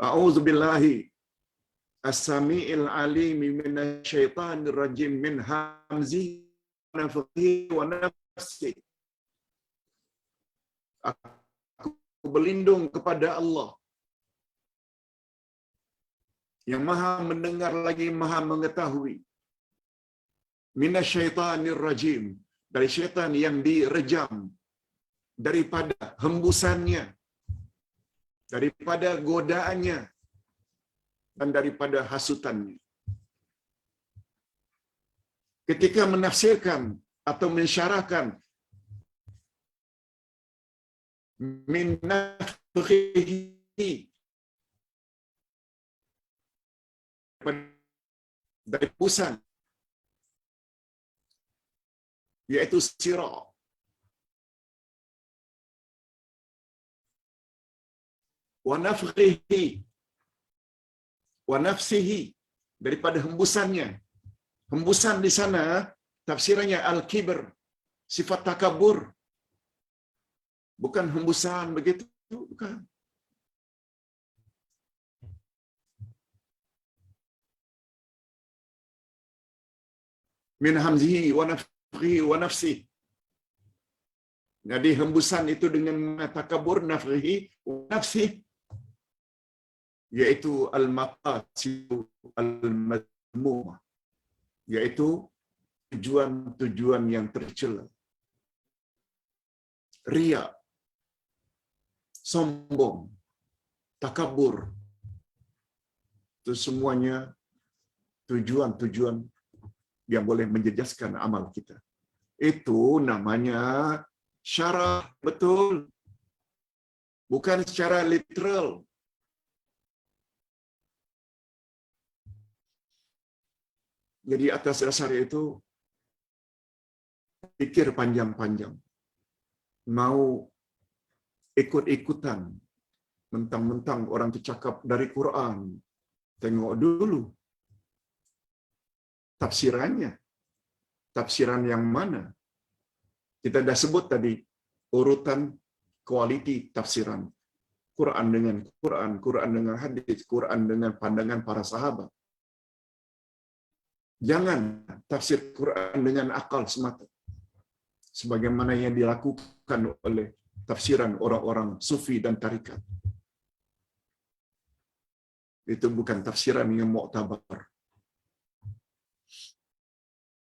A'udzu billahi as-sami'il alim minasyaitonir rajim min hamzi wa nafthihi wa nafsi. Aku berlindung kepada Allah yang maha mendengar lagi maha mengetahui. Minasyaitonir rajim, dari syaitan yang direjam, daripada hembusannya, daripada godaannya, dan daripada hasutannya. Ketika menafsirkan atau mensyarahkan min nafkhihi, dari pusan, yaitu sirah, wa nafkhihi wa nafsihi, daripada hembusannya. Hembusan di sana tafsirannya al-kibr, sifat takabur. Bukan hembusan begitu, bukan. Min hamzihi wa nafkhihi wa nafsihi. Jadi hembusan itu dengan takabur, nafkhihi wa nafsihi, yaitu al-maqasid al-madmumah, yaitu tujuan-tujuan yang tercela. Riya, sombong, takabur, itu semuanya tujuan-tujuan yang boleh menjejaskan amal kita. Itu namanya syarah, betul. Bukan secara literal. Jadi atas dasar itu, pikir panjang-panjang. Mau ikut-ikutan, mentang-mentang orang itu cakap dari Quran, tengok dulu tafsirannya. Tafsiran yang mana? Kita dah sebut tadi urutan kualiti tafsiran. Quran dengan Quran, Quran dengan hadis, Quran dengan pandangan para sahabat. Jangan tafsir Quran dengan akal semata, sebagaimana yang dilakukan oleh tafsiran orang-orang sufi dan tarikat. Itu bukan tafsiran yang muktabar.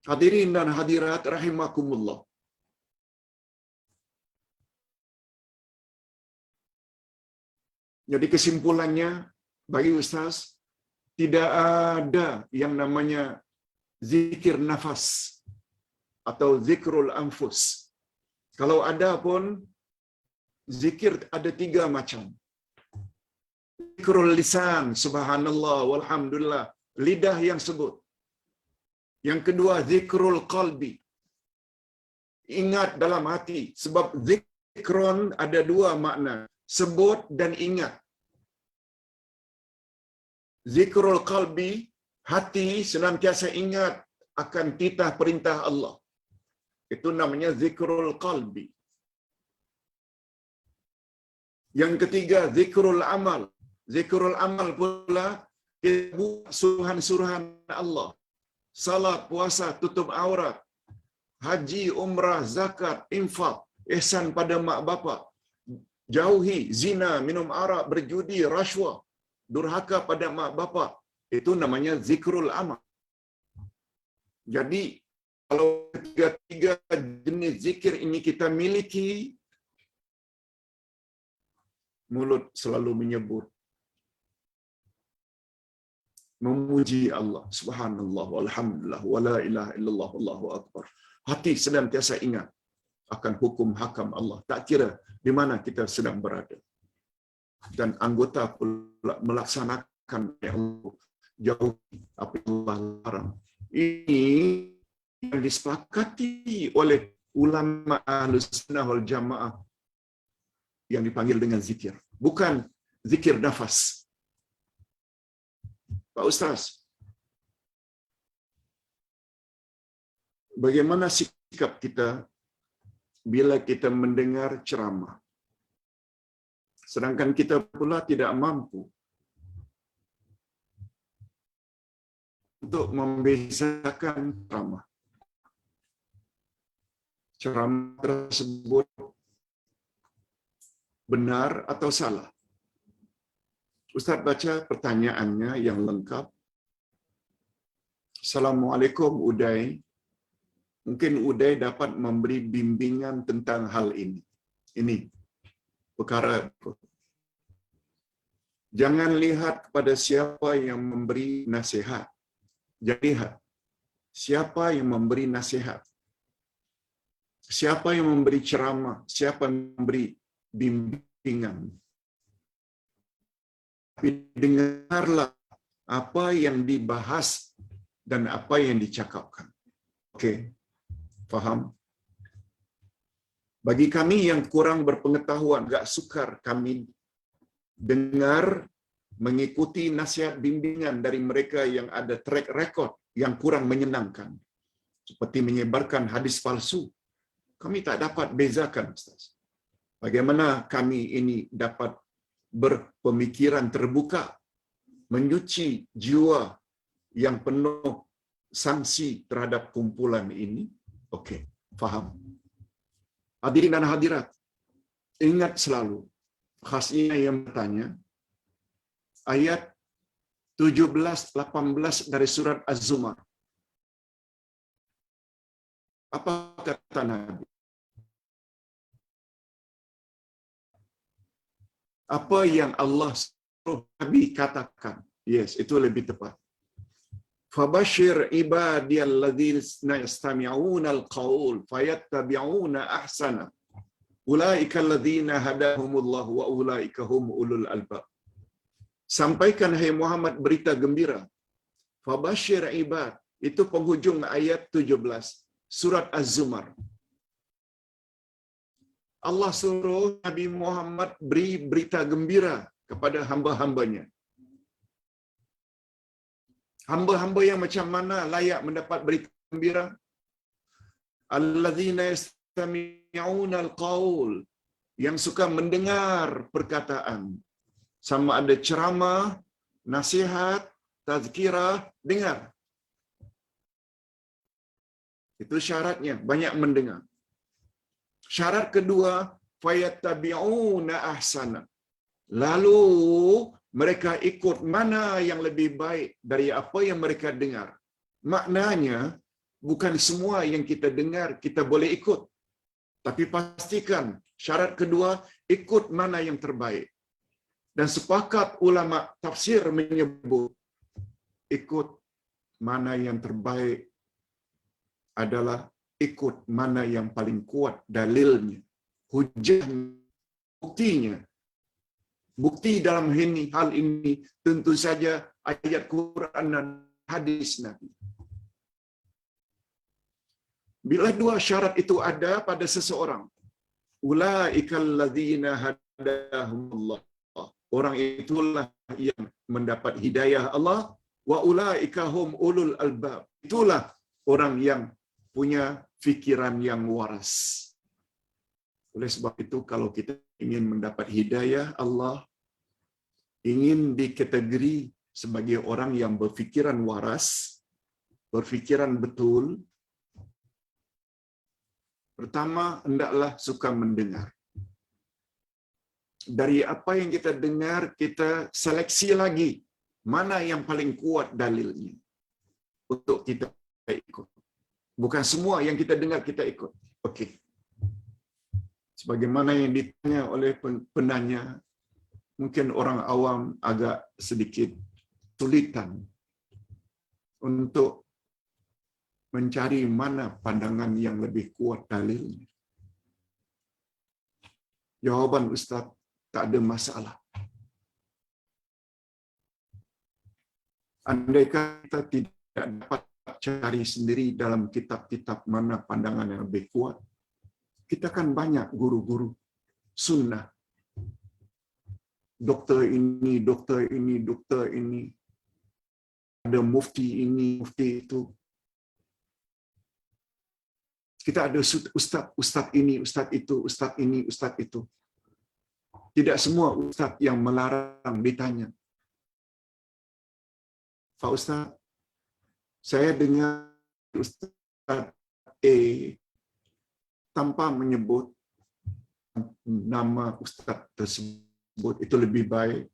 Hadirin dan hadirat rahimakumullah. Jadi kesimpulannya bagi Ustaz, tidak ada yang namanya zikir nafas atau zikrul anfus. Kalau ada pun, zikir ada 3 macam. Zikrul lisan, subhanallah, walhamdulillah, lidah yang sebut. Yang kedua, zikrul qalbi, ingat dalam hati. Sebab zikron ada 2 makna, sebut dan ingat. Zikrul qalbi, hati senantiasa ingat akan titah perintah Allah. Itu namanya zikrul qalbi. Yang ketiga, zikrul amal. Zikrul amal pula kita buat suruhan-suruhan Allah. Salat, puasa, tutup aurat, haji, umrah, zakat, infak, ihsan pada mak bapak, jauhi zina, minum arak, berjudi, rashwah, durhaka pada mak bapak. Itu namanya zikrul amal. Jadi kalau tiga jenis zikir ini kita miliki, mulut selalu menyebut, memuji Allah, subhanallah, walhamdulillah, wala ilaha illallah, Allahu akbar. Hati senantiasa ingat akan hukum hakam Allah, tak kira di mana kita sedang berada. Dan anggota pula melaksanakan yang Allah jauh apa yang Allah larang. Ini yang disepakati oleh ulama Ahlus Sunnah wal Jamaah yang dipanggil dengan zikir, bukan zikir nafas. Pak Ustaz, bagaimana sikap kita bila kita mendengar ceramah, sedangkan kita pula tidak mampu untuk membezakan ceramah tersebut benar atau salah? Ustaz baca pertanyaannya yang lengkap. Assalamualaikum Uday. Mungkin Uday dapat memberi bimbingan tentang hal ini. Ini perkara. Jangan lihat kepada siapa yang memberi nasihat. Jadi lihat siapa yang memberi nasihat. Siapa yang memberi ceramah, siapa yang memberi bimbingan. Tapi dengarlah apa yang dibahas dan apa yang dicakapkan. Okey, faham? Bagi kami yang kurang berpengetahuan, agak sukar kami dengar, mengikuti nasihat bimbingan dari mereka yang ada track record yang kurang menyenangkan. Seperti menyebarkan hadis palsu. Kami tak dapat bezakan, Ustaz. Bagaimana kami ini dapat berpemikiran terbuka, menyuci jiwa yang penuh sanksi terhadap kumpulan ini? Okey, faham. Hadirin dan hadirat, ingat selalu, khasnya yang bertanya, ayat 17-18 dari surat Az-Zumar. Apa kata Nabi? Apa yang Allah suruh Nabi katakan? Yes, itu lebih tepat. Fabashir ibadiyalladzina yastami'una al-qaul fayattabi'una ahsana. Ulaika alladzina hadahumullah wa ulaika hum ulul albab. Sampaikan hai Muhammad berita gembira. Fabashir ibad, itu penghujung ayat 17 surat Az-Zumar. Allah suruh Nabi Muhammad beri berita gembira kepada hamba-hambanya. Hamba-hamba yang macam mana layak mendapat berita gembira? Alladzina yastami'una al-qaul, yang suka mendengar perkataan. Sama ada ceramah, nasihat, tazkirah, dengar. Itu syaratnya, banyak mendengar. Syarat kedua, fayattabi'una ahsana. Lalu mereka ikut mana yang lebih baik dari apa yang mereka dengar. Maknanya, bukan semua yang kita dengar kita boleh ikut. Tapi pastikan syarat kedua, ikut mana yang terbaik. Dan sepakat ulama tafsir menyebut, ikut mana yang terbaik adalah ikut mana yang paling kuat dalilnya, hujahnya, buktinya. Bukti dalam hal ini tentu saja ayat Quran dan hadis Nabi. Bila dua syarat itu ada pada seseorang, ulaikal ladzina hadahumullah. Orang itulah yang mendapat hidayah Allah, wa ulaika hum ulul albab. Itulah orang yang punya fikiran yang waras. Oleh sebab itu, kalau kita ingin mendapat hidayah Allah, ingin dikategori sebagai orang yang berfikiran waras, berfikiran betul, pertama, hendaklah suka mendengar. Dari apa yang kita dengar, kita seleksi lagi mana yang paling kuat dalilnya untuk kita ikut. Bukan semua yang kita dengar kita ikut. Okey. Sebagaimana yang ditanya oleh penanya, mungkin orang awam agak sedikit sulitan untuk mencari mana pandangan yang lebih kuat dalilnya. Jawaban Ustaz, tak ada masalah. Andai kita tidak dapat cari sendiri dalam kitab-kitab mana pandangan yang lebih kuat, kita kan banyak guru-guru sunnah. Doktor ini, doktor ini, doktor ini. Ada mufti ini, mufti itu. Kita ada ustaz ini, ustaz itu, ustaz ini, ustaz itu. Tidak semua ustaz yang melarang ditanya. Pak Ustaz, saya dengar Ustaz A tanpa menyebut nama Ustaz tersebut, itu lebih baik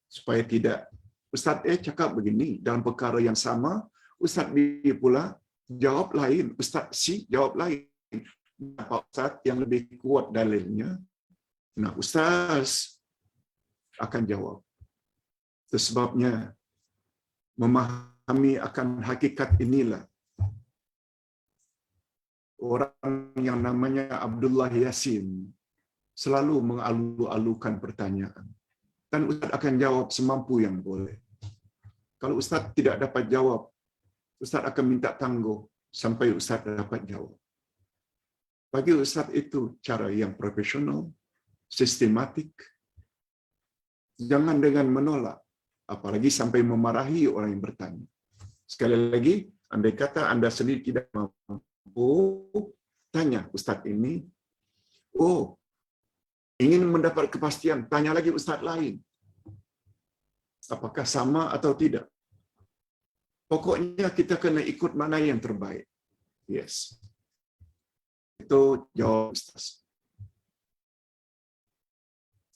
supaya tidak. Ustaz A cakap begini dalam perkara yang sama, Ustaz B pula jawab lain, Ustaz C jawab lain. Pak Ustaz yang lebih kuat dalilnya, nah Ustaz akan jawab. Itu sebabnya memahami akan hakikat inilah orang yang namanya Abdullah Yasin selalu mengalu-alukan pertanyaan. Dan Ustaz akan jawab semampu yang boleh. Kalau Ustaz tidak dapat jawab, Ustaz akan minta tangguh sampai Ustaz dapat jawab. Bagi Ustaz itu cara yang profesional, sistematik. Jangan dengan menolak, apalagi sampai memarahi orang yang bertanya. Sekali lagi, andai kata Anda sendiri tidak mampu, tanya Ustaz ini, oh, ingin mendapat kepastian, tanya lagi Ustaz lain. Apakah sama atau tidak? Pokoknya kita kena ikut mana yang terbaik. Yes. Itu jawab Ustaz.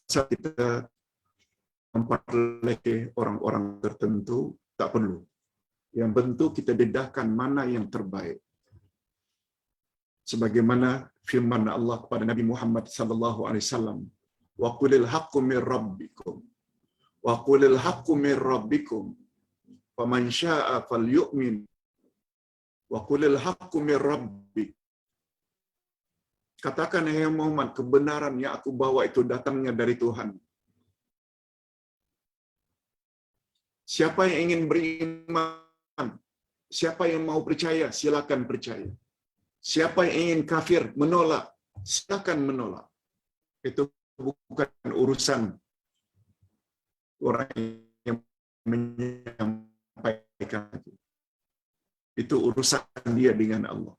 Saat kita memperlekeh orang-orang tertentu, tak perlu. Yang penting kita dedahkan mana yang terbaik. Sebagaimana firman Allah kepada Nabi Muhammad sallallahu alaihi wasallam, wa qulil haqqu mir rabbikum wa qulil haqqu mir rabbikum faman syaa'a falyu'min wa qulil haqqu mir rabbik. Katakan hai Muhammad, kebenaran yang aku bawa itu datangnya dari Tuhan. Siapa yang ingin beriman, siapa yang mau percaya, silakan percaya. Siapa yang ingin kafir, menolak, silakan menolak. Itu bukan urusan orang yang menyampaikan itu. Itu urusan dia dengan Allah.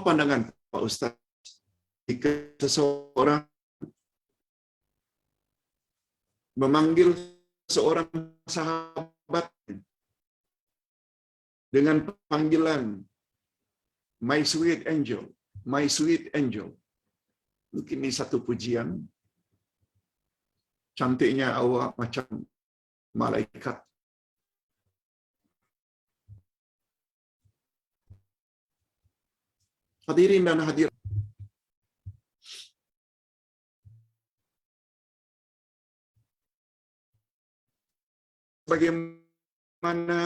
pandangan Pak Ustaz jika seseorang memanggil seorang sahabat dengan panggilan my sweet angel, my sweet angel? Mungkin ini satu pujian. Cantiknya awak macam malaikat. Hadirin dan hadirat, bagaimana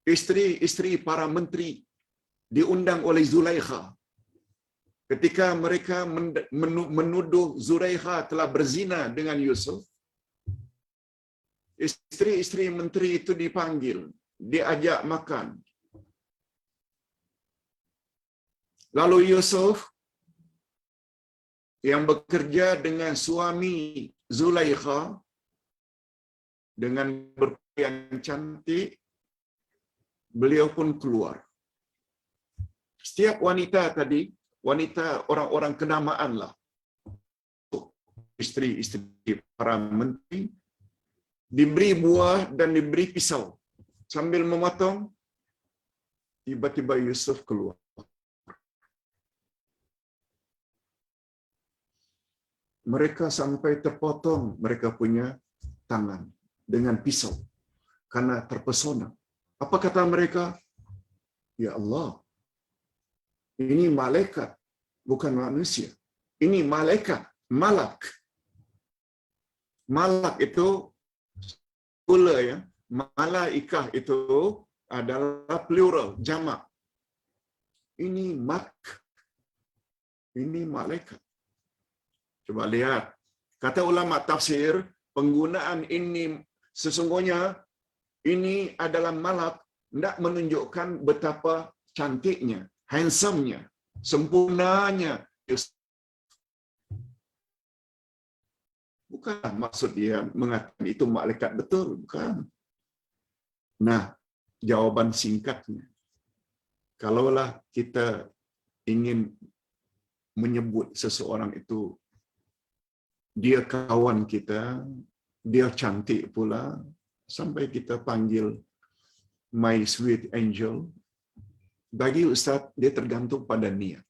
isteri-isteri para menteri diundang oleh Zulaikha ketika mereka menuduh Zulaikha telah berzina dengan Yusuf. Isteri-isteri menteri itu dipanggil, diajak makan. Lalu Yusuf yang bekerja dengan suami Zulaikha dengan berpakaian cantik, beliau pun keluar. Setiap wanita tadi, wanita orang-orang kenamaan lah, isteri-isteri para menteri, diberi buah dan diberi pisau. Sambil memotong, tiba-tiba Yusuf keluar. Mereka sampai terpotong mereka punya tangan dengan pisau karena terpesona. Apa kata mereka? Ya Allah, ini malaikat, bukan manusia. Ini malaikat, malak. Malak itu pula ya. Malaikah itu adalah plural, jamak. Ini malak. Ini malaikat. Coba lihat. Kata ulama tafsir, penggunaan ini sesungguhnya ini adalah malak, tidak menunjukkan betapa cantiknya, handsome-nya, sempurnanya. Bukan maksud dia mengatakan itu malaikat betul, bukan. Nah, jawaban singkatnya, kalaulah kita ingin menyebut seseorang itu dia kawan kita, dia cantik pula, sampai kita panggil my sweet angel, bagi Ustaz, dia tergantung pada niat.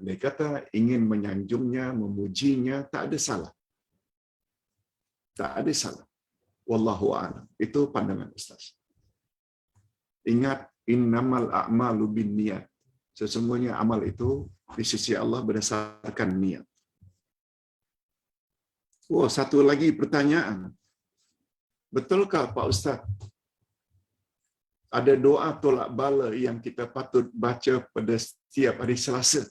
Dia kata ingin menyanjungnya, memujinya, tak ada salah. Tak ada salah. Wallahu a'lam. Itu pandangan Ustaz. Ingat, innamal a'malu binniyat. Sesungguhnya amal itu di sisi Allah berdasarkan niat. Oh, satu lagi pertanyaan. Betulkah Pak Ustaz, ada doa tolak bala yang kita patut baca pada setiap hari Selasa?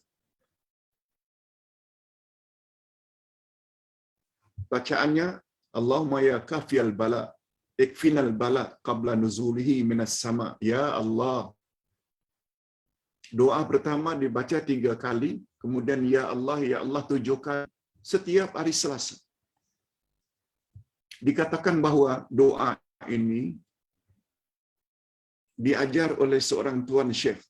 Bacaannya, Allahumma ya kafiyal bala, ikfinal bala qabla nuzulihi minas sama. Ya Allah. Doa pertama dibaca 3 kali, kemudian ya Allah 7 kali setiap hari Selasa. Dikatakan bahawa doa ini diajar oleh seorang tuan syekh.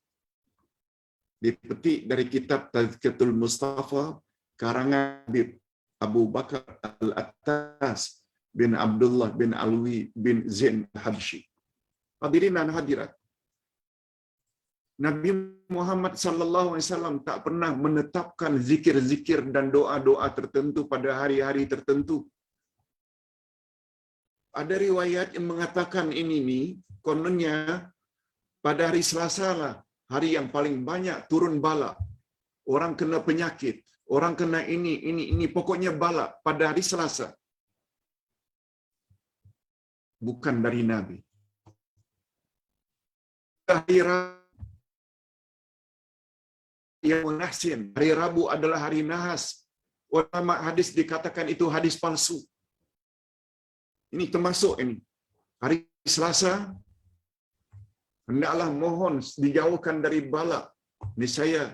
Dipetik dari kitab Tazkiyatul Mustafa karangan Habib Abu Bakar Al-Attas bin Abdullah bin Alwi bin Zain Al-Habsyi. Hadirin dan hadirat, Nabi Muhammad sallallahu alaihi wasallam tak pernah menetapkan zikir-zikir dan doa-doa tertentu pada hari-hari tertentu. Ada riwayat yang mengatakan ini kononnya pada hari Selasa lah hari yang paling banyak turun bala. Orang kena penyakit, orang kena ini pokoknya bala pada hari Selasa. Bukan dari Nabi. Hari Rabu yang menahsin, hari Rabu adalah hari nahas. Ulama hadis dikatakan itu hadis palsu. Ini termasuk ini. Hari Selasa, hendaklah mohon dijauhkan dari bala. Niscaya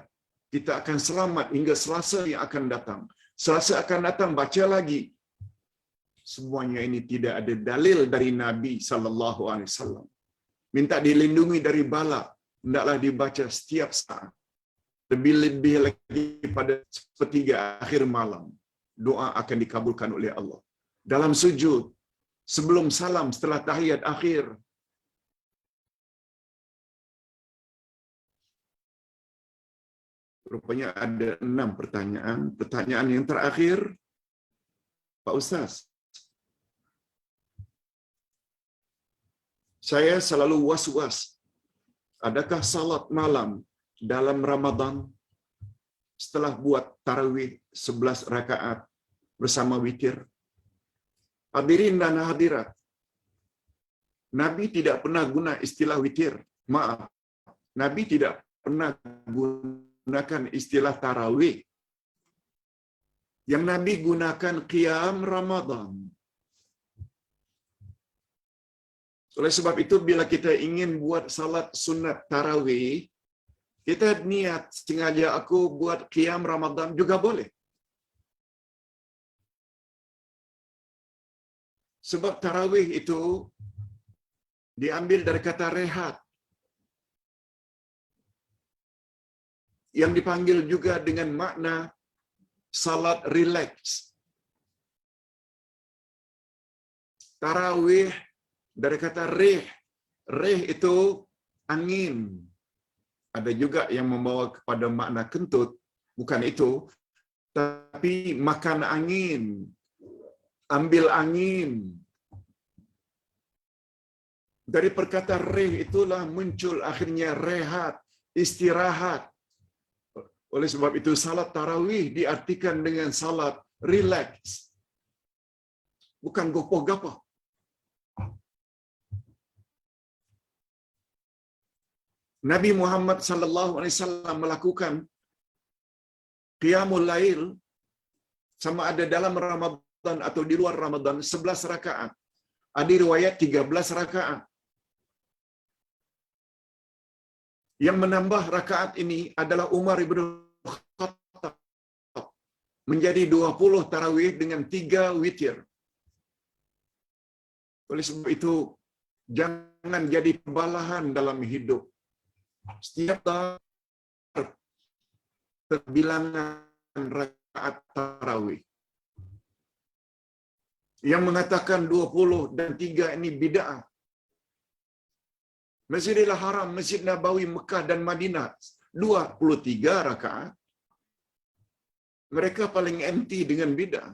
kita akan selamat hingga Selasa yang akan datang. Selasa akan datang, baca lagi. Semuanya ini tidak ada dalil dari Nabi sallallahu alaihi wasallam. minta dilindungi dari bala, hendaklah dibaca setiap saat. Lebih-lebih lagi pada sepertiga akhir malam, doa akan dikabulkan oleh Allah. Dalam sujud, sebelum salam, setelah tahiyat akhir. Rupanya ada 6 pertanyaan. Pertanyaan yang terakhir, Pak Ustaz, saya selalu was-was. Adakah salat malam dalam Ramadan setelah buat tarawih 11 rakaat bersama witir? Hadirin dan hadirat, Nabi tidak pernah guna istilah witir. Maaf, Nabi tidak pernah gunakan istilah tarawih. Yang Nabi gunakan qiyam Ramadan. Oleh sebab itu, bila kita ingin buat salat sunat tarawih, kita niat sengaja aku buat qiyam Ramadan juga boleh. Sebab tarawih itu diambil dari kata rehat, yang dipanggil juga dengan makna salat relax. Tarawih dari kata rih. Rih itu angin. Ada juga yang membawa kepada makna kentut. Bukan itu. Tapi makan angin. Ambil angin. Dari perkata rih itulah muncul akhirnya rehat, istirahat. Oleh sebab itu salat tarawih diartikan dengan salat relax. Bukan gopoh-gapoh. Nabi Muhammad sallallahu alaihi wasallam melakukan qiyamul lail sama ada dalam Ramadan atau di luar Ramadan 11 rakaat. Ada riwayat 13 rakaat. Yang menambah rakaat ini adalah Umar bin Khattab, menjadi 20 tarawih dengan 3 witir. Oleh sebab itu, jangan jadi kebalahan dalam hidup. Setiap terbilangan rakaat tarawih. Yang mengatakan 20 dan 3 ini bid'ah. Masjidil Haram, Masjid Nabawi, Mekah dan Madinah 23 rakaat. Mereka paling anti dengan bid'ah.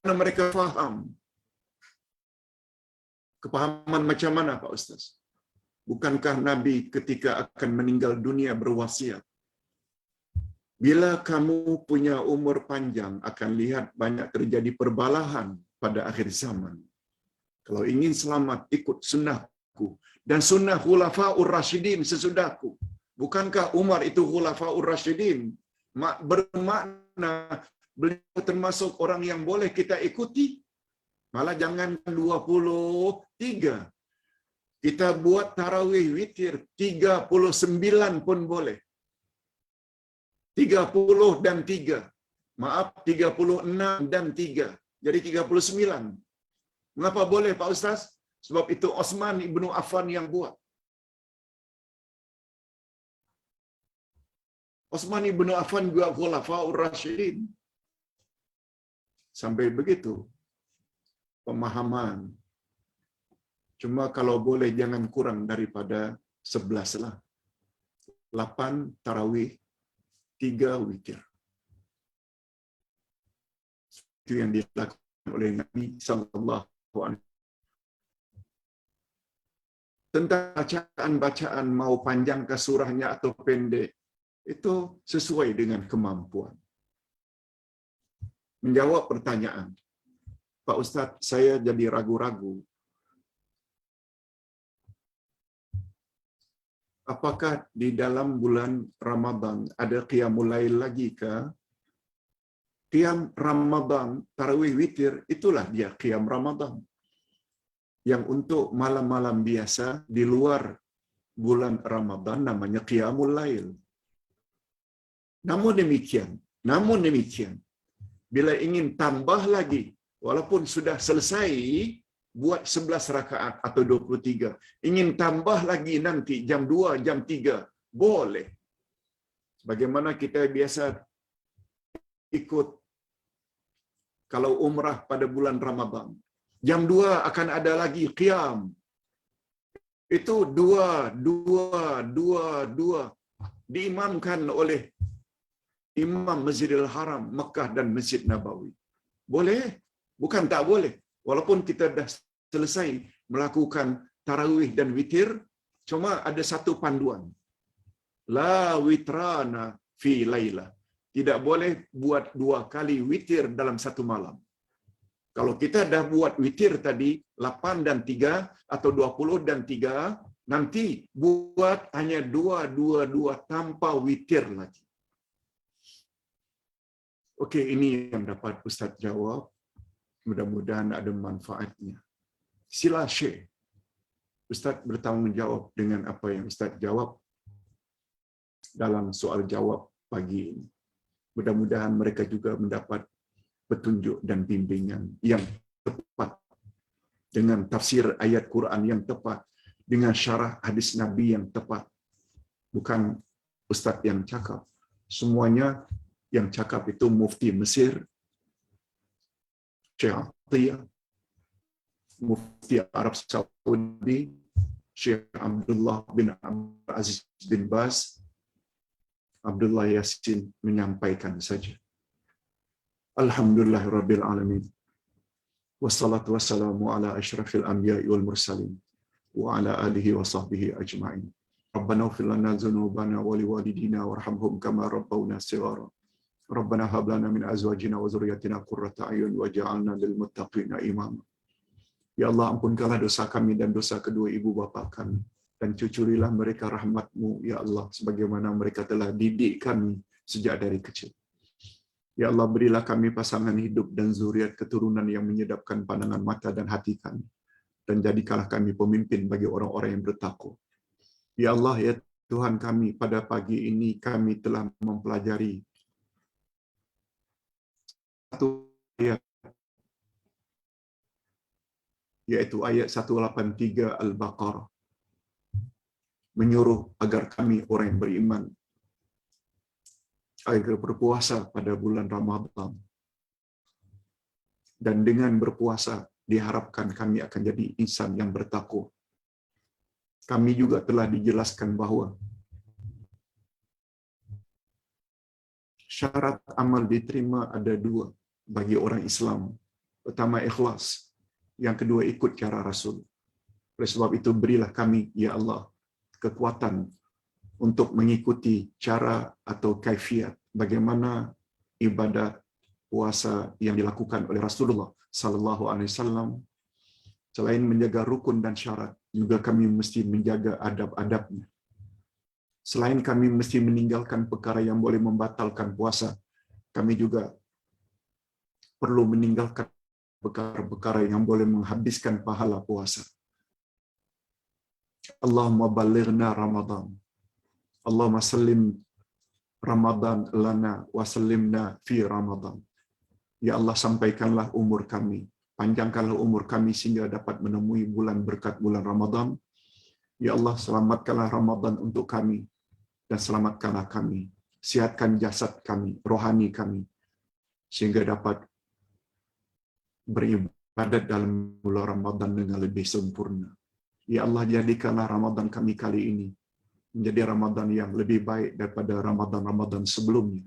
Karena mereka faham. Kepahaman macam mana Pak Ustaz? Bukankah Nabi ketika akan meninggal dunia berwasiat? Bila kamu punya umur panjang, akan lihat banyak terjadi perbalahan pada akhir zaman. Kalau ingin selamat, ikut sunnahku. Dan sunnah khulafa'ur rasyidin sesudahku. Bukankah Umar itu khulafa'ur rasyidin? Bermakna beliau termasuk orang yang boleh kita ikuti. Malah jangan 23. Kita buat tarawih witir 39 pun boleh. 30 dan 3. Maaf, 36 dan 3. Jadi 39. Mengapa boleh Pak Ustaz? Sebab itu Osman ibnu Affan yang buat. Osman ibnu Affan juga khulafaur rasyidin. Sampai begitu pemahaman. Cuma kalau boleh jangan kurang daripada 11 lah. 8 tarawih, 3 witir. Itu yang dilakukan oleh Nabi sallallahu alaihi wasallam. Tentang bacaan-bacaan mau panjang ke surahnya atau pendek, itu sesuai dengan kemampuan. Menjawab pertanyaan, Pak Ustaz, saya jadi ragu-ragu. Apakah di dalam bulan Ramadan ada qiyamul lail lagi ke? Qiyam Ramadan, tarawih witir, itulah dia qiyam Ramadan. Yang untuk malam-malam biasa di luar bulan Ramadan namanya qiyamul lail. Namun demikian, bila ingin tambah lagi, walaupun sudah selesai buat 11 rakaat atau 23. Ingin tambah lagi nanti jam 2, jam 3, boleh. Bagaimana kita biasa ikut kalau umrah pada bulan Ramadan. Jam 2 akan ada lagi qiyam. Itu 2 diimamkan oleh Imam Masjidil Haram Mekah dan Masjid Nabawi. Boleh, bukan tak boleh. Walaupun kita dah selesai melakukan tarawih dan witir, cuma ada satu panduan. La witrana fi lailah. Tidak boleh buat 2 kali witir dalam satu malam. Kalau kita dah buat witir tadi 8 dan 3 atau 20 dan 3, nanti buat hanya 2 tanpa witir lagi. Okey, ini yang dapat Ustaz jawab. Mudah-mudahan ada manfaatnya. Sila share. Ustaz bertanggungjawab dengan apa yang Ustaz jawab dalam soal jawab pagi ini. Mudah-mudahan mereka juga mendapat petunjuk dan bimbingan yang tepat, dengan tafsir ayat Quran yang tepat, dengan syarah hadis Nabi yang tepat. Bukan Ustaz yang cakap. Semuanya yang cakap itu Mufti Mesir, Syekh Atiyah, Mufti Arab Saudi, Syekh Abdullah bin Abdul Aziz bin Baz, Abdullah Yasin menyampaikan saja. Alhamdulillahirabbil alamin. Wassalatu wassalamu ala asyrafil anbiya'i wal mursalin wa ala alihi wa sahbihi ajma'in. Rabbana ighfir lana dzunubana wa liwalidina warhamhum kama rabbawna shighara. Rabbana hab lana min azwajina wa dzurriyyatina qurrata a'yun waj'alna lil muttaqina imama. Ya Allah, ampunkanlah dosa kami dan dosa kedua ibu bapa kami, dan cucurilah mereka rahmat-Mu ya Allah, sebagaimana mereka telah didik kami sejak dari kecil. Ya Allah, berilah kami pasangan hidup dan zuriat keturunan yang menyedapkan pandangan mata dan hati kami, dan jadikanlah kami pemimpin bagi orang-orang yang bertakwa. Ya Allah, ya Tuhan kami, pada pagi ini kami telah mempelajari satu ayat, yaitu ayat 183 Al-Baqarah, menyuruh agar kami orang yang beriman agar berpuasa pada bulan Ramadan. Dan dengan berpuasa diharapkan kami akan jadi insan yang bertakwa. Kami juga telah dijelaskan bahawa syarat amal diterima ada 2 bagi orang Islam. Pertama, ikhlas. Yang kedua, ikut cara Rasul. Oleh sebab itu, berilah kami, ya Allah, kekuatan untuk mengikuti cara atau kaifiat bagaimana ibadat puasa yang dilakukan oleh Rasulullah sallallahu alaihi wasallam. Selain menjaga rukun dan syarat, juga kami mesti menjaga adab-adabnya. Selain kami mesti meninggalkan perkara yang boleh membatalkan puasa, kami juga perlu meninggalkan perkara-perkara yang boleh menghabiskan pahala puasa. Allahumma balighna Ramadan. Allahumma sallim Ramadan lana wa sallimna fi Ramadan. Ya Allah, sampaikanlah umur kami, panjangkanlah umur kami sehingga dapat menemui bulan berkat bulan Ramadan. Ya Allah, selamatkanlah Ramadan untuk kami dan selamatkanlah kami. Sihatkan jasad kami, rohani kami, sehingga dapat beribadat dalam bulan Ramadan dengan lebih sempurna. Ya Allah, jadikanlah Ramadan kami kali ini menjadi Ramadan yang lebih baik daripada Ramadan-Ramadan sebelumnya.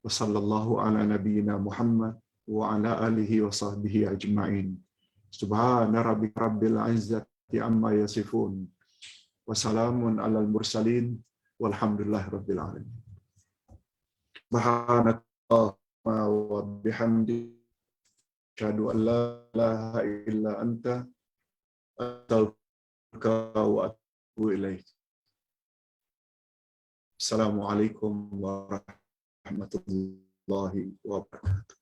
Wassallallahu ala nabiyyina Muhammad wa ala alihi wa sahbihi ajma'in. Subhana rabbika rabbil izzati amma yasifun. Wassalamun alal mursalin walhamdulillahi rabbil alamin. Subhanakallahumma wa bihamdika asyhadu an la ilaha illa anta astaghfiruka wa atubu ilaik. Assalamualaikum warahmatullahi wabarakatuh.